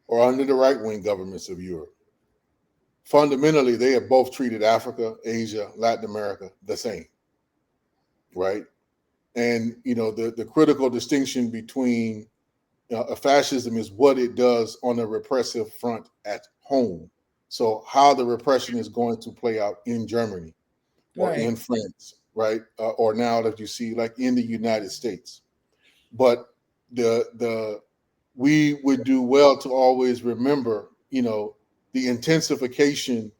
or under the right-wing governments of Europe, fundamentally they have both treated Africa, Asia, Latin America the same, right? And the critical distinction between fascism is what it does on a repressive front at home. So how the repression is going to play out in Germany or Right. in France, right? Or now that you see, like, in the United States. But the we would do well to always remember, the intensification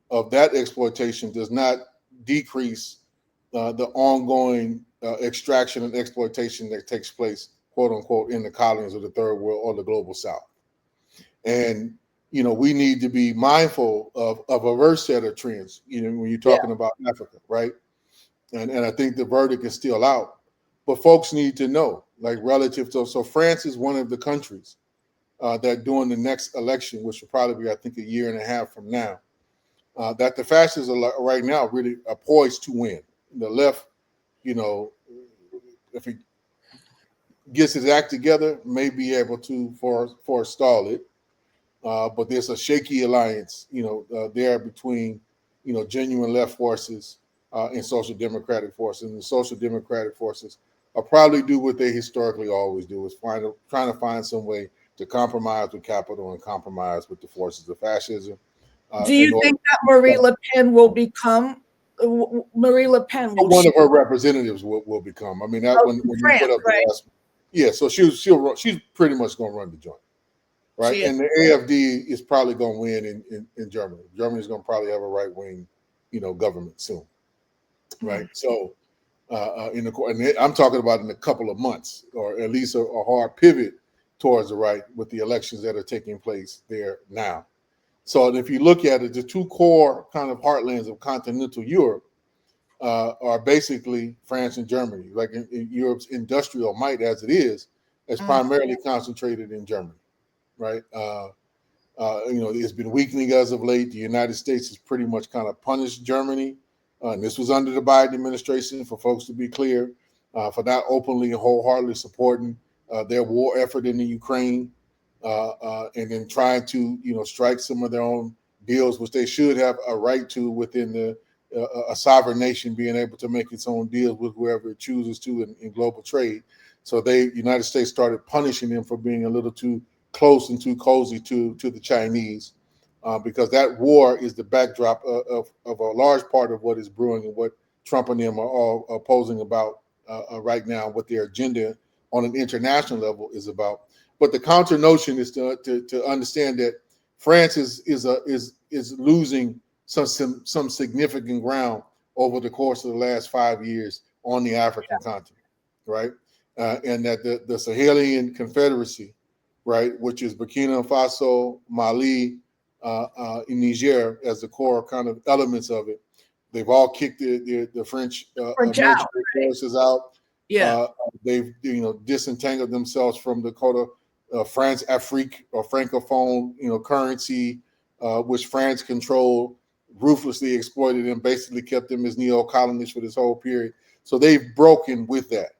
of that exploitation does not decrease the ongoing extraction and exploitation that takes place, quote unquote, in the colonies of the third world or the global south. And we need to be mindful of a reverse set of trends, when you're Yeah. talking about Africa, right? And I think the verdict is still out. But folks need to know, like, relative to, so France is one of the countries that during the next election, which will probably be, I think, a year and a half from now, that the fascists are right now really are poised to win. The left, if he gets his act together, may be able to forestall it. But there's a shaky alliance, there between, genuine left forces and social democratic forces. And the social democratic forces will probably do what they historically always do, is trying to find some way to compromise with capital and compromise with the forces of fascism. Do you think that Marie Le Pen will become Marie Le Pen? Will One she? of her representatives will become. I mean, that Oh, when you France, put up the right? last, yeah. So she's pretty much going to run the joint, right? She is. And the AFD is probably going to win in Germany. Germany's going to probably have a right wing, government soon, right? So, I'm talking about in a couple of months, or at least a hard pivot towards the right with the elections that are taking place there now. So, if you look at it, the two core kind of heartlands of continental Europe are basically France and Germany. Like in Europe's industrial might, as it is Mm. primarily concentrated in Germany, right? It's been weakening as of late. The United States has pretty much kind of punished Germany. And this was under the Biden administration, for folks to be clear, for not openly and wholeheartedly supporting their war effort in the Ukraine, and then trying to, strike some of their own deals, which they should have a right to within a sovereign nation being able to make its own deals with whoever it chooses to in global trade. So United States started punishing them for being a little too close and too cozy to the Chinese, because that war is the backdrop of a large part of what is brewing and what Trump and them are all opposing about right now, what their agenda on an international level is about. But the counter notion is to understand that France is losing some significant ground over the course of the last 5 years on the African continent, right? And that the Sahelian Confederacy, right, which is Burkina Faso, Mali, Niger as the core kind of elements of it. They've all kicked the French military forces out. Yeah. They've disentangled themselves from the France Afrique or Francophone currency, which France controlled, ruthlessly exploited them, basically kept them as neo-colonists for this whole period. So they've broken with that.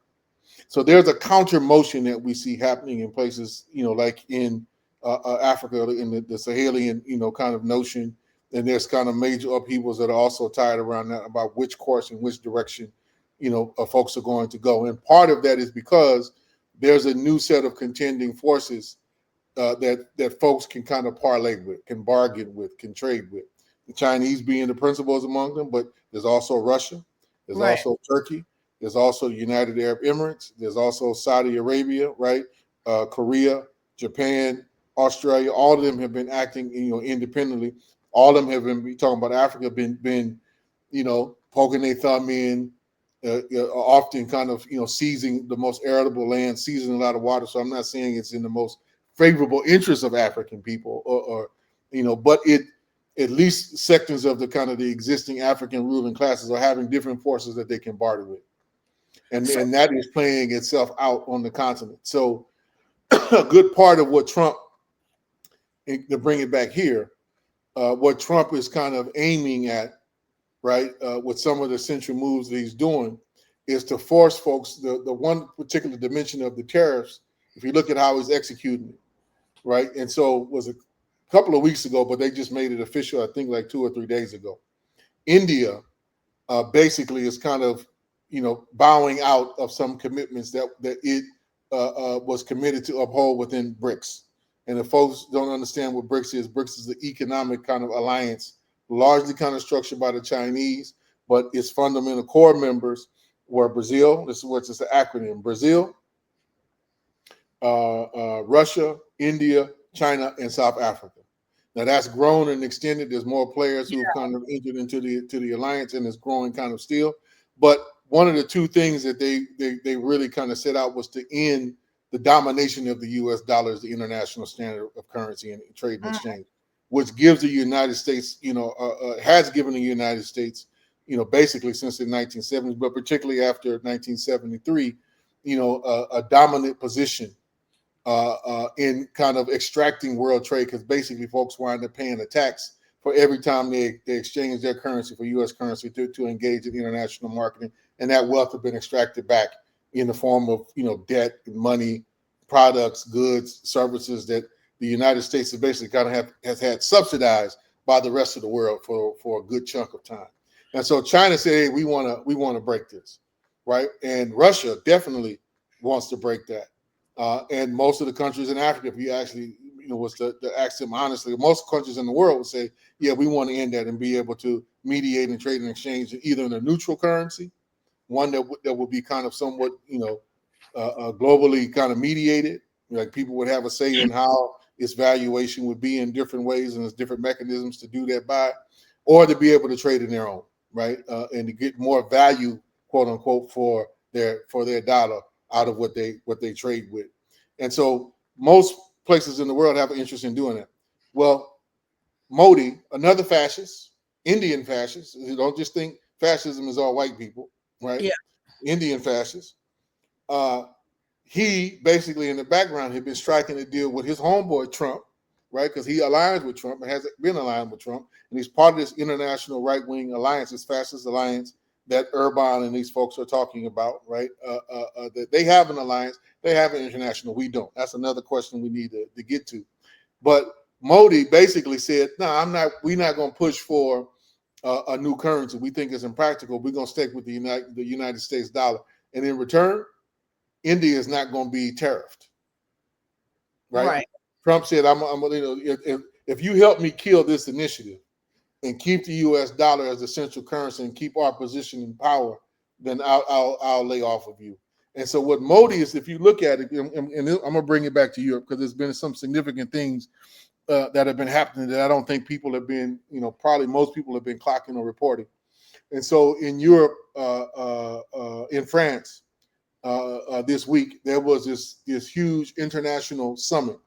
So there's a counter motion that we see happening in places, like in Africa, in the Sahelian, kind of notion. And there's kind of major upheavals that are also tied around that about which course and which direction, folks are going to go. And part of that is because there's a new set of contending forces that folks can kind of parlay with, can bargain with, can trade with. The Chinese being the principals among them, but there's also Russia, there's also Turkey, there's also the United Arab Emirates, there's also Saudi Arabia, right? Korea, Japan, Australia, all of them have been acting, independently. All of them have been talking about Africa, been poking their thumb in, often kind of, seizing the most arable land, seizing a lot of water. So I'm not saying it's in the most favorable interest of African people, but it at least sectors of the kind of the existing African ruling classes are having different forces that they can barter with. And that is playing itself out on the continent. So a good part of what Trump, to bring it back here, what Trump is kind of aiming at, right, with some of the central moves that he's doing, is to force folks, the one particular dimension of the tariffs, if you look at how he's executing it, right? And so it was a couple of weeks ago, but they just made it official, I think like 2 or 3 days ago. India basically is kind of, bowing out of some commitments that it was committed to uphold within BRICS. And if folks don't understand what BRICS is the economic kind of alliance, largely kind of structured by the Chinese, but its fundamental core members were Brazil. This is what's an acronym: Brazil, Russia, India, China, and South Africa. Now that's grown and extended. There's more players who have kind of entered into the alliance, and it's growing kind of still. But one of the two things that they really kind of set out was to end the domination of the U.S. dollar as the international standard of currency and trade and exchange, which gives the United States, has given the United States, basically since the 1970s, but particularly after 1973, a dominant position in kind of extracting world trade, because basically folks wind up paying a tax for every time they exchange their currency for U.S. currency to engage in international marketing, and that wealth has been extracted back in the form of debt, money, products, goods, services that the United States has basically kind of has had subsidized by the rest of the world for a good chunk of time. And so China said, hey, we want to break this, right? And Russia definitely wants to break that. And most of the countries in Africa, if you actually, was to ask them honestly, most countries in the world would say, yeah, we want to end that and be able to mediate and trade and exchange either in a neutral currency, one that would be kind of somewhat, globally kind of mediated, like people would have a say in how its valuation would be in different ways, and there's different mechanisms to do that by, or to be able to trade in their own, right, and to get more value, quote unquote, for their dollar out of what they trade with. And so most places in the world have an interest in doing that. Well, Modi, another fascist, Indian fascist, you don't just think fascism is all white people, right? Yeah. Indian fascist. He basically in the background had been striking a deal with his homeboy Trump, right? Because he aligns with Trump and has been aligned with Trump, and he's part of this international right-wing alliance, this fascist alliance that Urban and these folks are talking about, right? That they have an alliance, they have an international, we don't. That's another question we need to get to. But Modi basically said, "No, we're not going to push for a new currency. We think it's impractical. We're going to stick with the United States dollar, and in return, India is not going to be tariffed." Right? Right. Trump said, if you help me kill this initiative and keep the U.S. dollar as the central currency and keep our position in power, then I'll lay off of you." And so what Modi is, if you look at it, and I'm going to bring it back to Europe because there's been some significant things that have been happening that I don't think people have been, probably most people have been clocking or reporting. And so in Europe, in France, this week, there was this huge international summit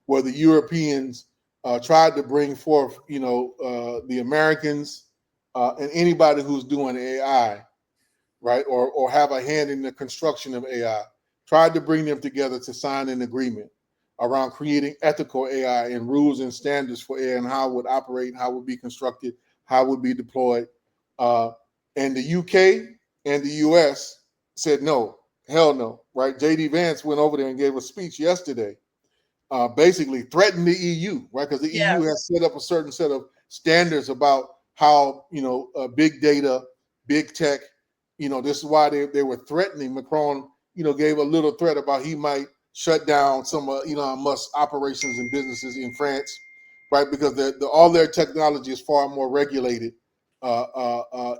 where the Europeans tried to bring forth, the Americans and anybody who's doing AI, right, or have a hand in the construction of AI, tried to bring them together to sign an agreement around creating ethical AI and rules and standards for AI and how it would operate, how it would be constructed, how it would be deployed. And the UK and the US said no, hell no, right? J.D. Vance went over there and gave a speech yesterday, basically threatened the EU, right? Because the EU Yes. has set up a certain set of standards about how, big data, big tech, this is why they were threatening. Macron, gave a little threat about he might shut down some, Elon Musk's operations and businesses in France, right? Because all their technology is far more regulated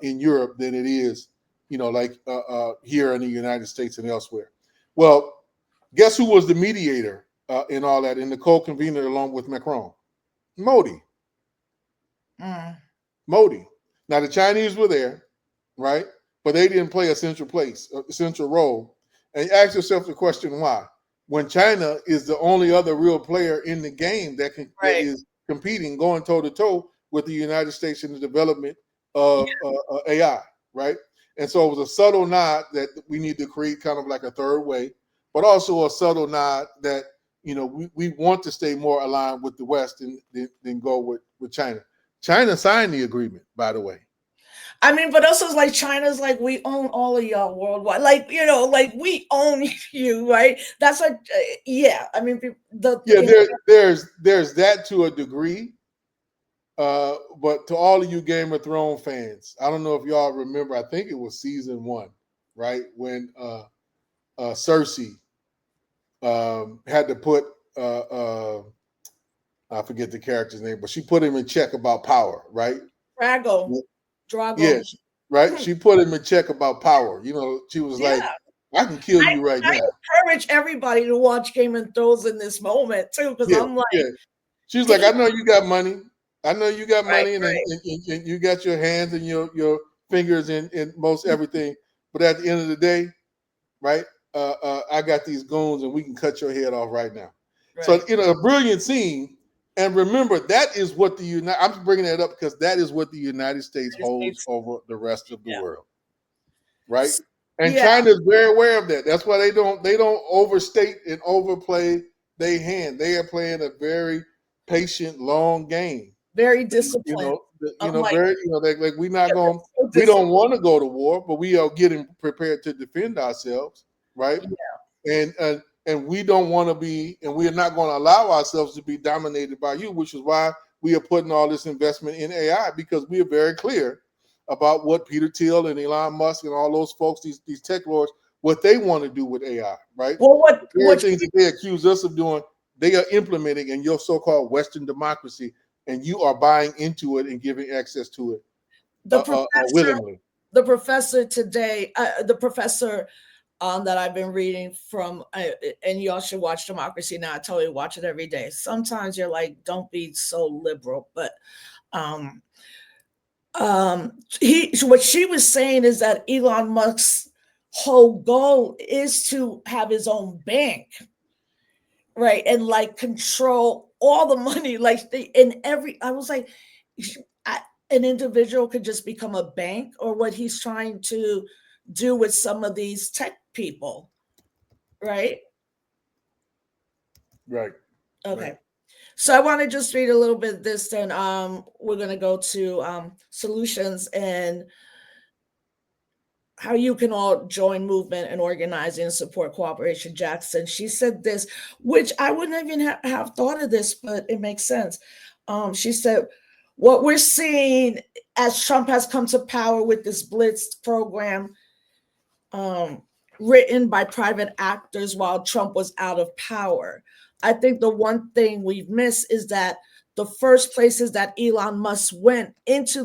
in Europe than it is, here in the United States and elsewhere. Well, guess who was the mediator in all that, and the co-convener along with Macron? Modi. Modi. Now the Chinese were there, right? But they didn't play a central role. And you ask yourself the question, why? When China is the only other real player in the game that Right. is competing, going toe to toe with the United States in the development of AI, right? And so it was a subtle nod that we need to create kind of like a third way, but also a subtle nod that we want to stay more aligned with the West than go with China. China signed the agreement, by the way. I mean, but also it's like China's like, we own all of y'all worldwide. Like, like we own you, right? That's like, yeah. I mean, there's that to a degree. But to all of you Game of Thrones fans, I don't know if y'all remember, I think it was season 1, right? When Cersei had to put I forget the character's name, but she put him in check about power, right? Drago. Yes, right. She put him in check about power. She was like, Yeah. "I can kill you right I now." encourage everybody to watch Game of Thrones in this moment too, because Yeah, I'm like, yeah. She's like, "I know you got money. I know you got right, money, and right. you got your hands and your fingers in most everything. But at the end of the day, right? I got these goons, and we can cut your head off right now." So, Right. a brilliant scene. And remember, that is what I'm bringing that up because that is what the United States holds over the rest of the world, right? And Yeah. China is very aware of that. That's why they don't overstate and overplay their hand. They are playing a very patient, long game. Very disciplined. I'm like, Very, like we not going. so We don't disciplined. want to go to war, but we are getting prepared to defend ourselves, right? And we don't want to be, and we are not going to allow ourselves to be dominated by you, which is why we are putting all this investment in AI, because we are very clear about what Peter Thiel and Elon Musk and all those folks, these tech lords, what they want to do with AI, right? Well, The very things that they accuse us of doing, they are implementing in your so-called Western democracy, and you are buying into it and giving access to it willingly. The professor today, the professor that I've been reading from, and y'all should watch Democracy Now! I totally watch it every day. Sometimes you're like, don't be so liberal, but what she was saying is that Elon Musk's whole goal is to have his own bank, right, and like control all the money, like I was like, an individual could just become a bank, or what he's trying to do with some of these tech people, right? Right. Okay. Right. So I want to just read a little bit of this, then we're going to go to solutions and how you can all join movement and organizing and support Cooperation Jackson. She said this, which I wouldn't even have thought of this, but it makes sense. She said, what we're seeing as Trump has come to power with this Blitz program, um, written by private actors while Trump was out of power. I think the one thing we've missed is that the first places that Elon Musk went into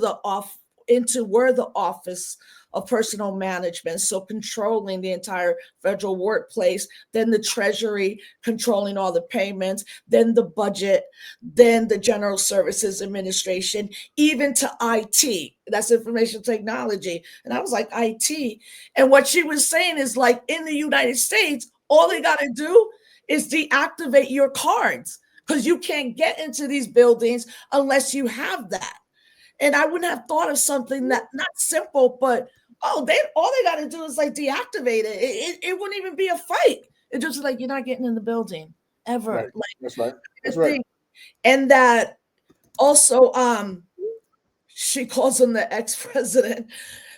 were the office of personal management, so controlling the entire federal workplace, then the treasury controlling all the payments, then the budget, then the general services administration, even to IT, that's information technology. And I was like, IT. And what she was saying is, like, in the United States, all they got to do is deactivate your cards, because you can't get into these buildings unless you have that. And I wouldn't have thought of something that not simple, but they all they got to do is like deactivate it. It wouldn't even be a fight. It's just like, you're not getting in the building ever. Right. Like, That's right. That's the right. thing. And that also, she calls him the ex-president,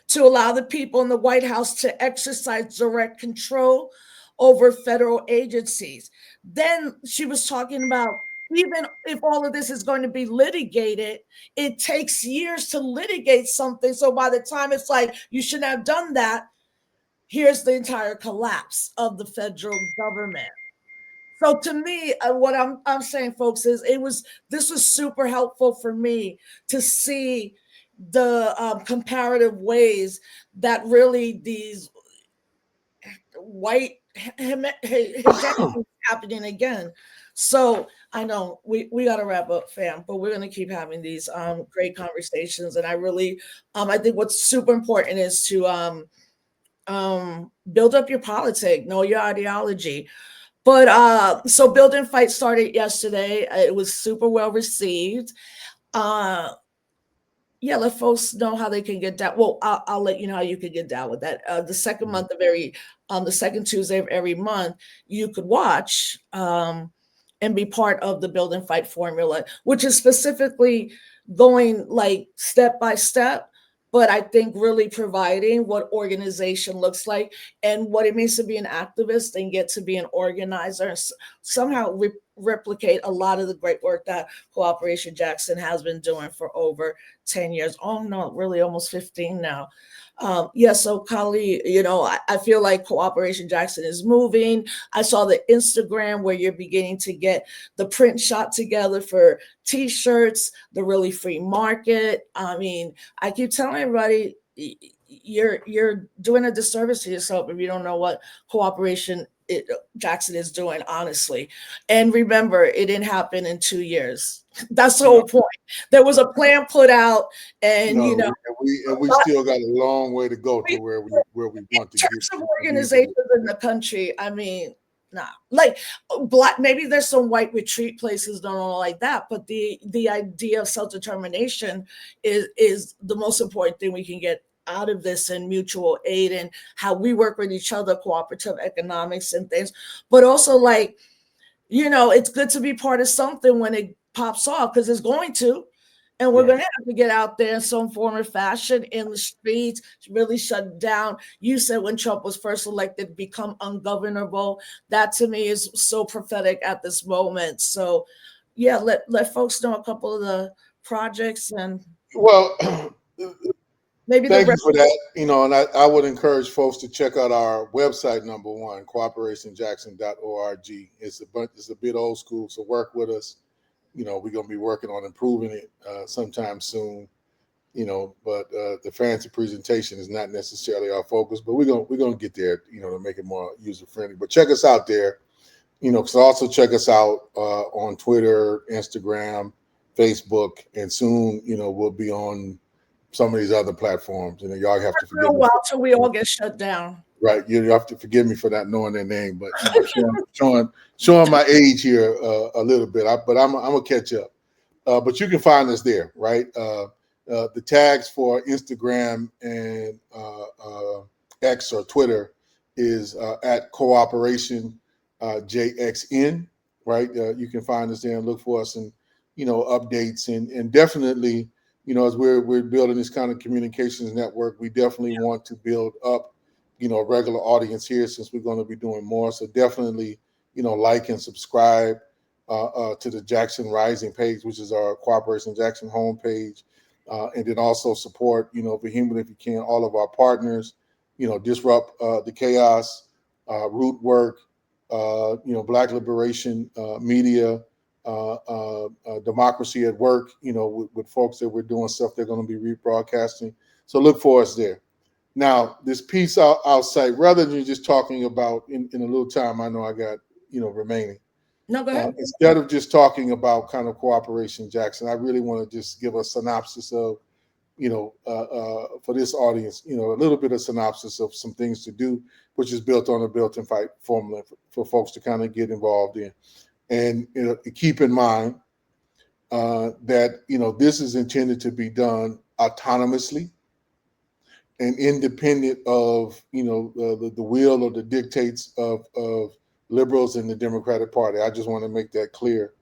to allow the people in the White House to exercise direct control over federal agencies. Then she was talking about, even if all of this is going to be litigated, it takes years to litigate something. So by the time it's like, you shouldn't have done that, here's the entire collapse of the federal government. So to me, what I'm saying, folks, is this was super helpful for me to see the comparative ways that really these white hegemony happening again. So I know we got to wrap up, fam, but we're going to keep having these great conversations. And I really, I think what's super important is to build up your politic, know your ideology. But so Build and Fight started yesterday. It was super well received. Yeah, let folks know how they can get down. Well, I'll let you know how you can get down with that. The second month of the second Tuesday of every month, you could watch and be part of the Build and Fight formula, which is specifically going like step by step, but I think really providing what organization looks like and what it means to be an activist and get to be an organizer, and somehow replicate a lot of the great work that Cooperation Jackson has been doing for over 10 years. Oh no, really almost 15 now. Yeah, so Kali, I feel like Cooperation Jackson is moving. I saw the Instagram where you're beginning to get the print shot together for t-shirts, the really free market. I mean, I keep telling everybody, you're doing a disservice to yourself if you don't know what Cooperation Jackson is doing, honestly. And remember, it didn't happen in 2 years. That's the whole point. There was a plan put out, and No, and we still got a long way to go to where we want to in get terms of to. organizations in the country, I mean, nah. Like black, maybe there's some white retreat places don't know like that, but the idea of self-determination is the most important thing we can get out of this, and mutual aid and how we work with each other, cooperative economics and things. But also, like, it's good to be part of something when it pops off, because it's going to. And we're going to have to get out there in some form or fashion in the streets, really shut down. You said when Trump was first elected, become ungovernable. That to me is so prophetic at this moment. So, yeah, let folks know a couple of the projects, and Well, maybe the thank you rest. for that. And I would encourage folks to check out our website, number one, cooperationjackson.org. It's a bit old school, so work with us. We're going to be working on improving it sometime soon. But the fancy presentation is not necessarily our focus, but we're gonna get there, to make it more user friendly. But check us out there, so also check us out on Twitter, Instagram, Facebook, and soon, we'll be on some of these other platforms. Y'all have to For forgive a me. while till we all get shut down. Right, you have to forgive me for not knowing their name, but showing my age here a little bit. But I'm gonna catch up. But you can find us there, right? The tags for Instagram and X or Twitter is at Cooperation JXN, right? You can find us there and look for us, and updates, and definitely, as we're building this kind of communications network, we definitely want to build up, a regular audience here, since we're going to be doing more. So definitely, like and subscribe to the Jackson Rising page, which is our Cooperation Jackson homepage, and then also support, vehemently if you can, all of our partners. Disrupt the chaos, root work, Black Liberation Media, Democracy at Work, with folks that we're doing stuff they're going to be rebroadcasting. So look for us there. Now, this piece I'll say, rather than just talking about in a little time, I know I got, remaining. No, go ahead. Instead of just talking about kind of Cooperation Jackson, I really want to just give a synopsis of, for this audience, a little bit of synopsis of some things to do, which is built on a built-in fight formula for folks to kind of get involved in. And keep in mind that this is intended to be done autonomously and independent of the will or the dictates of liberals in the Democratic Party. I just want to make that clear,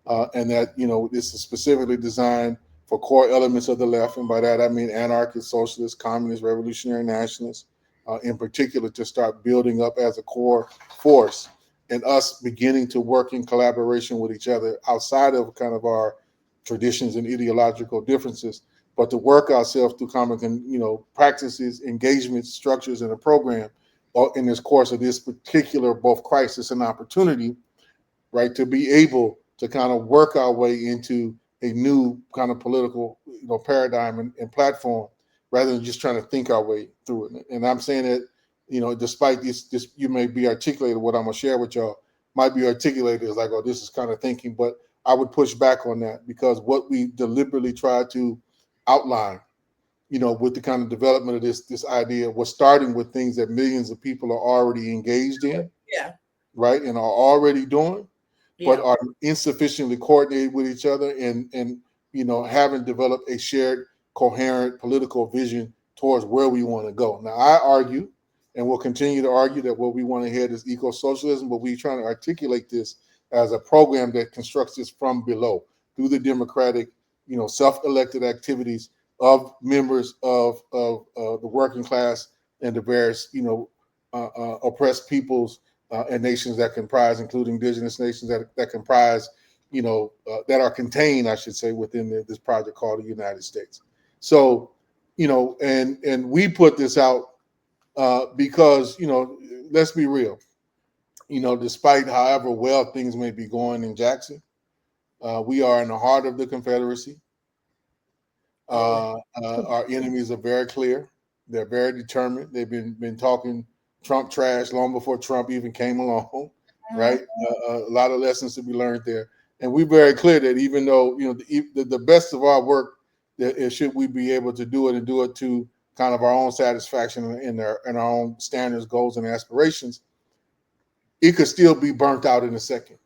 and that this is specifically designed for core elements of the left, and by that I mean anarchist, socialist, communist, revolutionary nationalists, in particular, to start building up as a core force, and us beginning to work in collaboration with each other outside of kind of our traditions and ideological differences, but to work ourselves through common, practices, engagements, structures, and a program in this course of this particular both crisis and opportunity, right, to be able to kind of work our way into a new kind of political, paradigm and platform, rather than just trying to think our way through it. And I'm saying that, despite this, you may be articulated, what I'm gonna share with y'all might be articulated as like, oh, this is kind of thinking, but I would push back on that, because what we deliberately try to outline, with the kind of development of this idea, was starting with things that millions of people are already engaged in, Yeah. right, and are already doing, but Yeah. are insufficiently coordinated with each other, and haven't developed a shared, coherent political vision towards where we want to go. Now, I argue, and will continue to argue, that what we want to head is eco-socialism, but we're trying to articulate this as a program that constructs this from below through the democratic, self-elected activities of members of the working class and the various, oppressed peoples and nations that comprise, including indigenous nations that comprise, that are contained, I should say, within this project called the United States. So, and we put this out because, let's be real, despite however well things may be going in Jackson, we are in the heart of the Confederacy. Our enemies are very clear. They're very determined. They've been talking Trump trash long before Trump even came along, right? A lot of lessons to be learned there, and we're very clear that even though the best of our work, that should we be able to do it and do it to kind of our own satisfaction and our own standards, goals, and aspirations, it could still be burnt out in a second.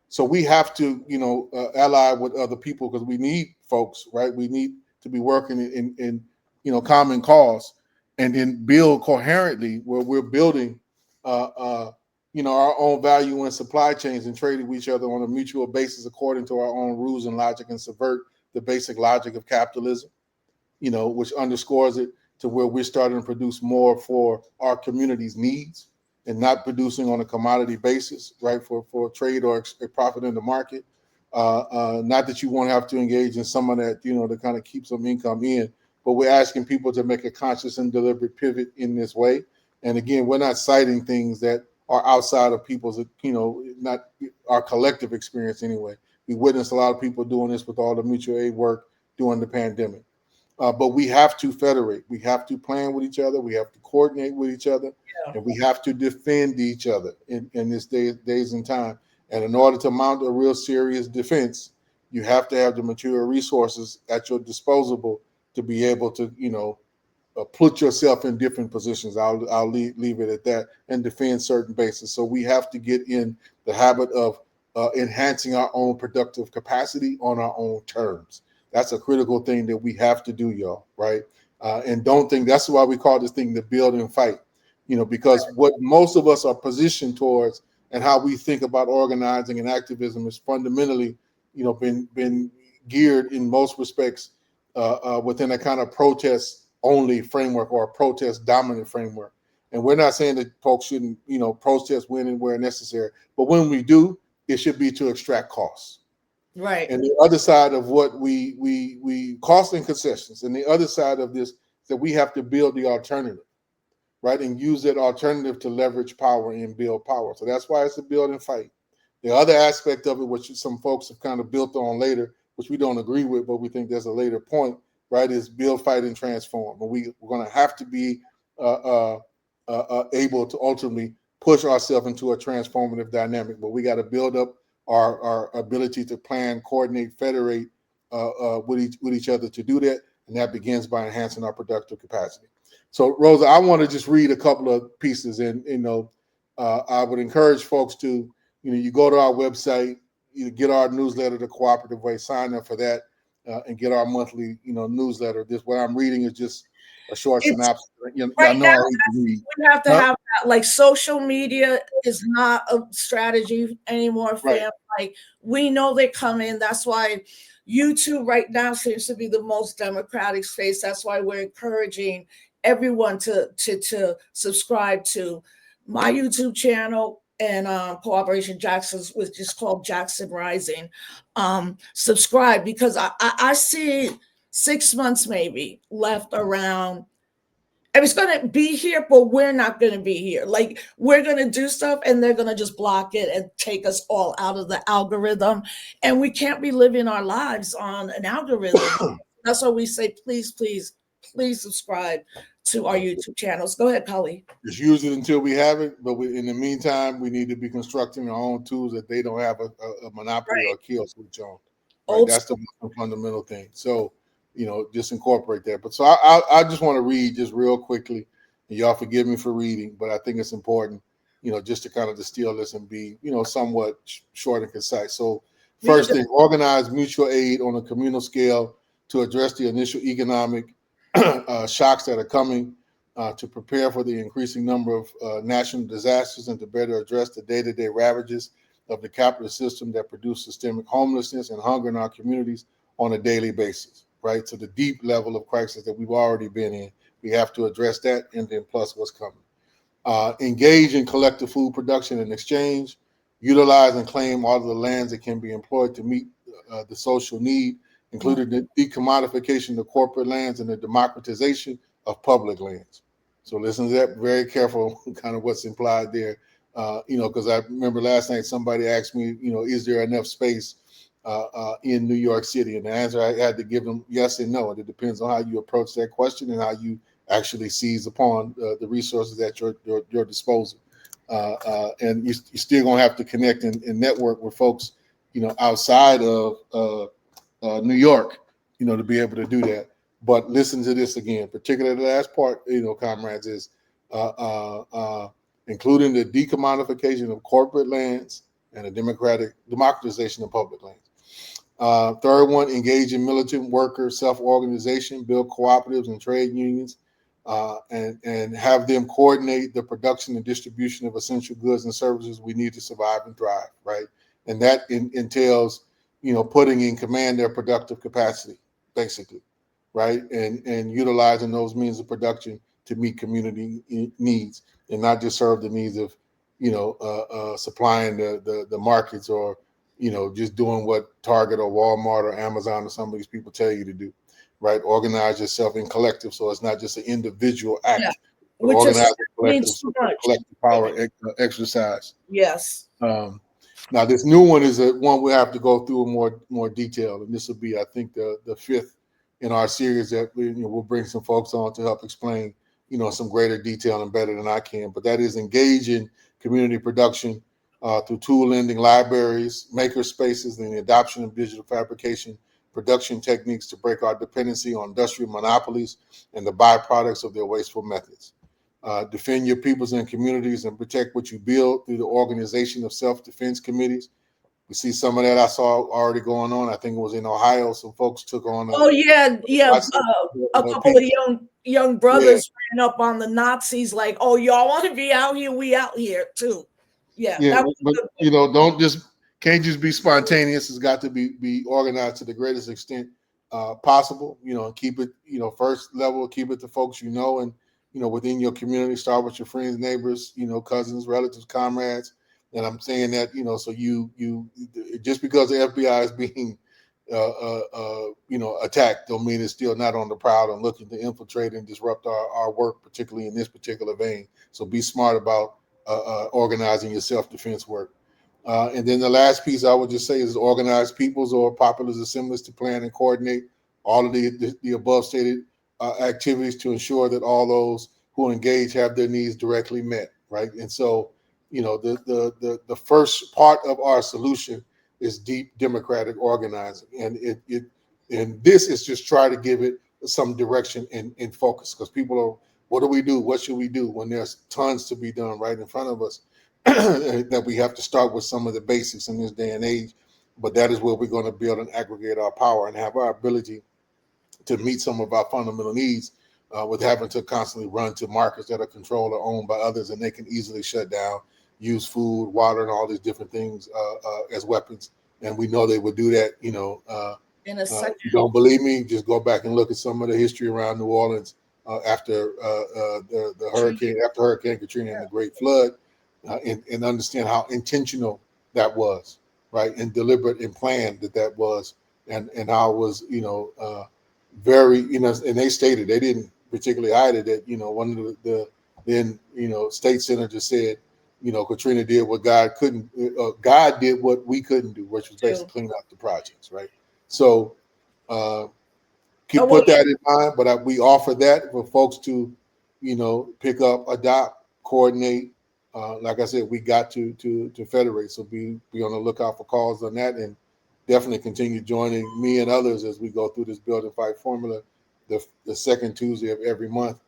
So we have to, ally with other people, because we need folks, right? We need to be working in common cause, and then build coherently where we're building, our own value and supply chains, and trading with each other on a mutual basis according to our own rules and logic, and subvert the basic logic of capitalism, which underscores it to where we're starting to produce more for our community's needs, and not producing on a commodity basis, right, for trade or a profit in the market. Not that you won't have to engage in some of that, to kind of keep some income in, but we're asking people to make a conscious and deliberate pivot in this way. And again, we're not citing things that are outside of people's, not our collective experience anyway. We witnessed a lot of people doing this with all the mutual aid work during the pandemic. But we have to federate. We have to plan with each other. We have to coordinate with each other, and we have to defend each other in this days and time. And in order to mount a real serious defense, you have to have the material resources at your disposal to be able to, put yourself in different positions. I'll leave it at that, and defend certain bases. So we have to get in the habit of enhancing our own productive capacity on our own terms. That's a critical thing that we have to do, y'all, right? And don't think that's why we call this thing the build and fight, because what most of us are positioned towards and how we think about organizing and activism is fundamentally, been geared in most respects within a kind of protest only framework or a protest dominant framework. And we're not saying that folks shouldn't, protest when and where necessary, but when we do, it should be to extract costs. Right. And the other side of what we cost and concessions, and the other side of this is that we have to build the alternative, right, and use that alternative to leverage power and build power. So that's why it's a build and fight. The other aspect of it, which some folks have kind of built on later, which we don't agree with, but we think there's a later point, right, is build, fight, and transform. And we're going to have to be able to ultimately push ourselves into a transformative dynamic. But we got to build up our ability to plan, coordinate, federate with each other to do that. And that begins by enhancing our productive capacity. So, Rosa, I want to just read a couple of pieces, and I would encourage folks to, you go to our website, you get our newsletter, The Cooperative Way, sign up for that, and get our monthly, newsletter. This what I'm reading is just a short synopsis. Right I know now, I hate to read. we have to have that. Like, social media is not a strategy anymore, fam. Right. Like, we know they come in. That's why YouTube right now seems to be the most democratic space. That's why we're encouraging everyone to subscribe to my YouTube channel and Cooperation Jackson's, which is called Jackson Rising. Subscribe, because I see 6 months maybe left around. And it's going to be here, but we're not going to be here. Like, we're going to do stuff and they're going to just block it and take us all out of the algorithm. And we can't be living our lives on an algorithm. That's why we say, please, please, please subscribe to our YouTube channels. Go ahead, Cully. Just use it until we have it. But in the meantime, we need to be constructing our own tools that they don't have a monopoly or a kill switch on. Right? That's the fundamental thing. So, just incorporate that. But so I just want to read just real quickly, and y'all forgive me for reading, but I think it's important, just to kind of distill this and be, somewhat short and concise. So first thing, organize mutual aid on a communal scale to address the initial economic shocks that are coming, to prepare for the increasing number of national disasters, and to better address the day-to-day ravages of the capitalist system that produce systemic homelessness and hunger in our communities on a daily basis. Right, so the deep level of crisis that we've already been in, we have to address that, and then plus what's coming. Engage in collective food production and exchange. Utilize and claim all of the lands that can be employed to meet the social need, including the decommodification of corporate lands and the democratization of public lands. So listen to that, very careful, kind of what's implied there. Because I remember last night somebody asked me, is there enough space in New York City? And the answer I had to give them, yes and no. And it depends on how you approach that question and how you actually seize upon the resources at your disposal. And you're still going to have to connect and network with folks, outside of New York, to be able to do that. But listen to this again, particularly the last part, comrades, is including the decommodification of corporate lands and the democratization of public lands. Third one, engage in militant worker self-organization, build cooperatives and trade unions, and have them coordinate the production and distribution of essential goods and services we need to survive and thrive, right? And that entails, putting in command their productive capacity, basically, right? And utilizing those means of production to meet community needs, and not just serve the needs of, supplying the markets, or just doing what Target or Walmart or Amazon or some of these people tell you to do, right? Organize yourself in collective, so it's not just an individual act, but organize collective power exercise. Yes. Now, this new one is one we have to go through in more detail, and this will be, I think, the fifth in our series that we'll bring some folks on to help explain, some greater detail and better than I can. But that is engage in community production through tool lending, libraries, maker spaces, and the adoption of digital fabrication production techniques to break our dependency on industrial monopolies and the byproducts of their wasteful methods. Defend your peoples and communities and protect what you build through the organization of self-defense committees. We see some of that I saw already going on. I think it was in Ohio. Some folks took on. A couple of young brothers ran up on the Nazis like, "Oh, y'all want to be out here? We out here too." Yeah, Yeah, that was but a good you know, don't just can't just be spontaneous. It's got to be organized to the greatest extent possible. You know, and keep it, you know, first level. Keep it to folks you know, and you know, within your community. Start with your friends, neighbors, you know, cousins, relatives, comrades. And I'm saying that, you know, so you just because the FBI is being you know, attacked, don't mean it's still not on the prowl and looking to infiltrate and disrupt our work, particularly in this particular vein. So be smart about organizing your self-defense work. And then the last piece I would just say is organize peoples or populist assemblies to plan and coordinate all of the above stated activities to ensure that all those who engage have their needs directly met, right? And so, you know, the first part of our solution is deep democratic organizing, and and this is just try to give it some direction and focus, because people are, what do we do? What should we do when there's tons to be done right in front of us? That we have to start with some of the basics in this day and age, but that is where we're going to build and aggregate our power and have our ability to meet some of our fundamental needs with having to constantly run to markets that are controlled or owned by others, and they can easily shut down, use food, water, and all these different things as weapons. And we know they would do that. You know, in a second. if you don't believe me, just go back and look at some of the history around New Orleans after the hurricane, after Hurricane Katrina and the Great Flood, and understand how intentional that was, right, and deliberate and planned that was, and how it was, you know, very, you know, and they stated they didn't particularly hide it, that, you know, one of the then, you know, state senator said, you know, Katrina did what God couldn't, God did what we couldn't do, which was Too. basically clean up the projects, right? So uh, Oh, keep well, put that in mind. But we offer that for folks to, you know, pick up, adopt, coordinate. Like I said, we got to federate. So be on the lookout for calls on that, and definitely continue joining me and others as we go through this build and fight formula, the second Tuesday of every month.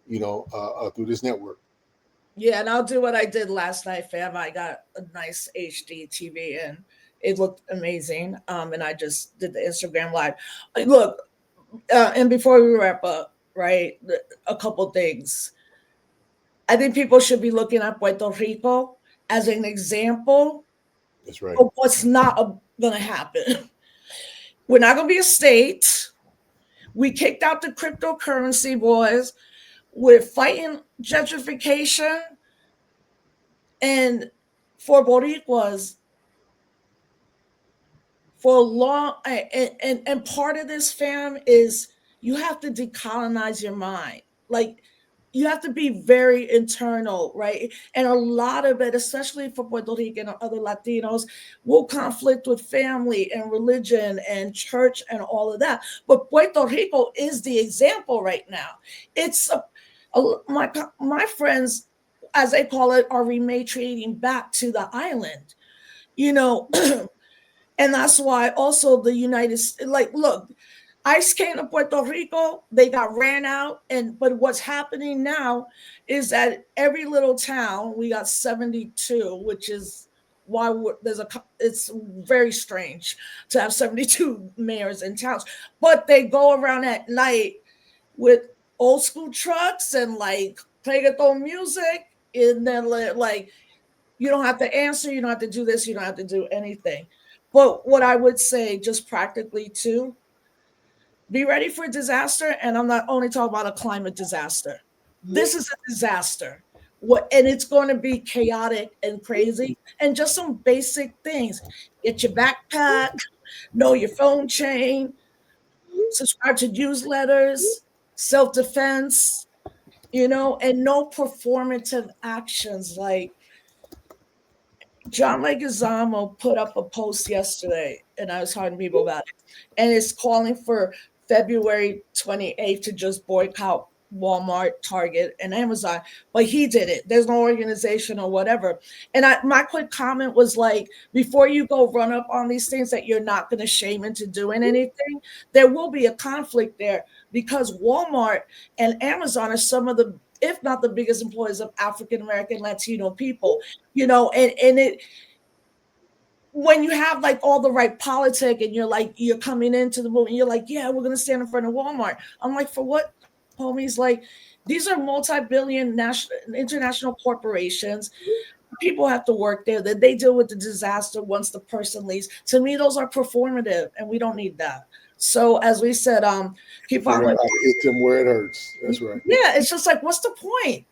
You know, through this network. yeah, and I'll do what I did last night, fam. I got a nice HD TV and it looked amazing. And I just did the Instagram live. Look, and before we wrap up, right, a couple things. I think people should be looking at Puerto Rico as an example That's right. of what's not going to happen. We're not going to be a state. We kicked out the cryptocurrency boys. We're fighting gentrification. And for Boricuas, for a long, and part of this, fam, is you have to decolonize your mind. Like, you have to be very internal, right? And a lot of it, especially for Puerto Rican and other Latinos, will conflict with family and religion and church and all of that. But Puerto Rico is the example right now. It's my friends, as they call it, are repatriating back to the island. You know, and that's why also the United States, like, look, ICE came to Puerto Rico, they got ran out, and but what's happening now is that every little town, we got 72, which is why it's very strange to have 72 mayors in towns, but they go around at night with old school trucks and like reggaeton music, and then like you don't have to answer, you don't have to do this, you don't have to do anything. But what I would say, just practically too, be ready for disaster. And I'm not only talking about a climate disaster. This is a disaster. And it's going to be chaotic and crazy. And just some basic things. Get your backpack, know your phone chain, subscribe to newsletters, self-defense, and no performative actions like John Leguizamo put up a post yesterday, and I was talking to people about it, and it's calling for February 28th to just boycott Walmart, Target, and Amazon. But he did it. There's no organization or whatever. And my quick comment was like, before you go run up on these things that you're not going to shame into doing anything, there will be a conflict there because Walmart and Amazon are some of the, if not the biggest employers of African American Latino people, and it, when you have like all the right politic and you're coming into the movement, you're like, yeah, we're gonna stand in front of Walmart. I'm like, for what, homies? Like, these are multi-billion national international corporations. people have to work there, that they deal with the disaster once the person leaves. To me, those are performative, and we don't need that. So as we said, people are Figure out like, how to hit them where it hurts. That's right. yeah, it's just like, what's the point?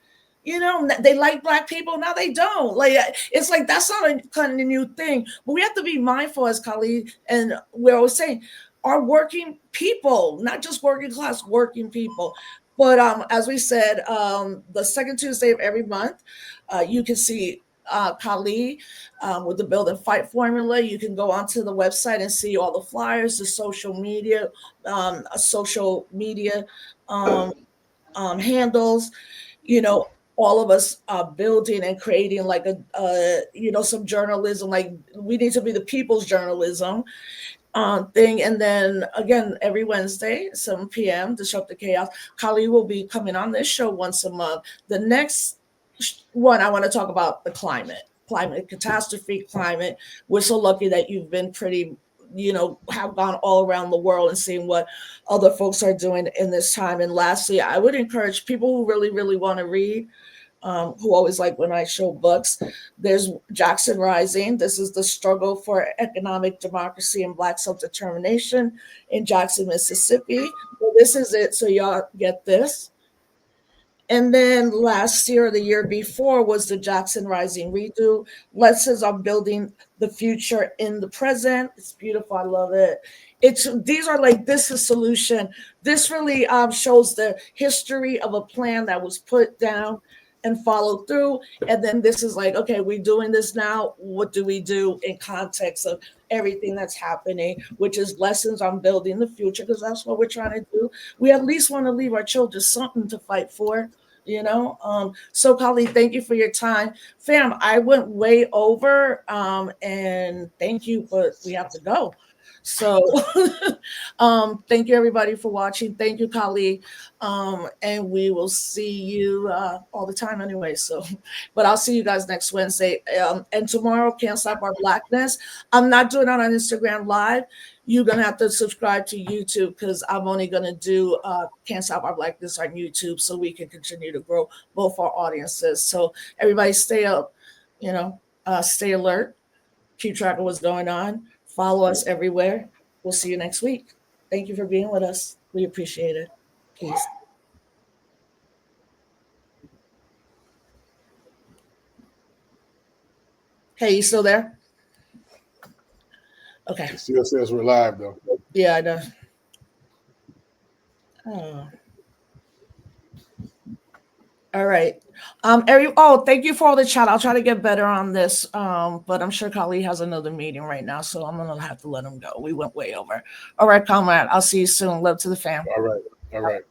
They like Black people, now they don't. Like, it's like, that's not a kind of new thing. But we have to be mindful, as Khalid and we're always saying, are working people, not just working class, working people. But as we said, the second Tuesday of every month, you can see Kali with the Build and Fight formula. You can go onto the website and see all the flyers, the social media um, handles. All of us building and creating like some journalism. Like, we need to be the people's journalism thing. And then again, every Wednesday, 7 p.m., Disrupt the Chaos. Kali will be coming on this show once a month. The next one, I want to talk about the climate catastrophe, climate. We're so lucky that you've been pretty, have gone all around the world and seen what other folks are doing in this time. And lastly, I would encourage people who really, really want to read, who always like when I show books. There's Jackson Rising. This is the struggle for economic democracy and Black self-determination in Jackson, Mississippi. Well, this is it. So y'all get this. And then last year or the year before was the Jackson Rising redo. Lessons on building the future in the present. It's beautiful. I love it. These are like, this is solution. This really shows the history of a plan that was put down and followed through. And then this is like, okay, we're doing this now. What do we do in context of everything that's happening, which is lessons on building the future, because that's what we're trying to do. We at least want to leave our children something to fight for. So Kali, thank you for your time. Fam, I went way over, and thank you, but we have to go. So thank you everybody for watching. Thank you, Kali. And we will see you all the time anyway. So, but I'll see you guys next Wednesday. And tomorrow, Can't Stop Our Blackness. I'm not doing it on Instagram Live. You're gonna have to subscribe to YouTube, because I'm only gonna do Can't Stop Our Blackness on YouTube, so we can continue to grow both our audiences. So everybody stay up, stay alert, keep track of what's going on, follow us everywhere. We'll see you next week. Thank you for being with us. We appreciate it. Peace. Hey, you still there? Okay. It still says we're live though. Yeah, I know. Oh. All right. Thank you for all the chat. I'll try to get better on this. But I'm sure Kali has another meeting right now, so I'm gonna have to let him go. We went way over. All right, comrade. I'll see you soon. Love to the fam. All right.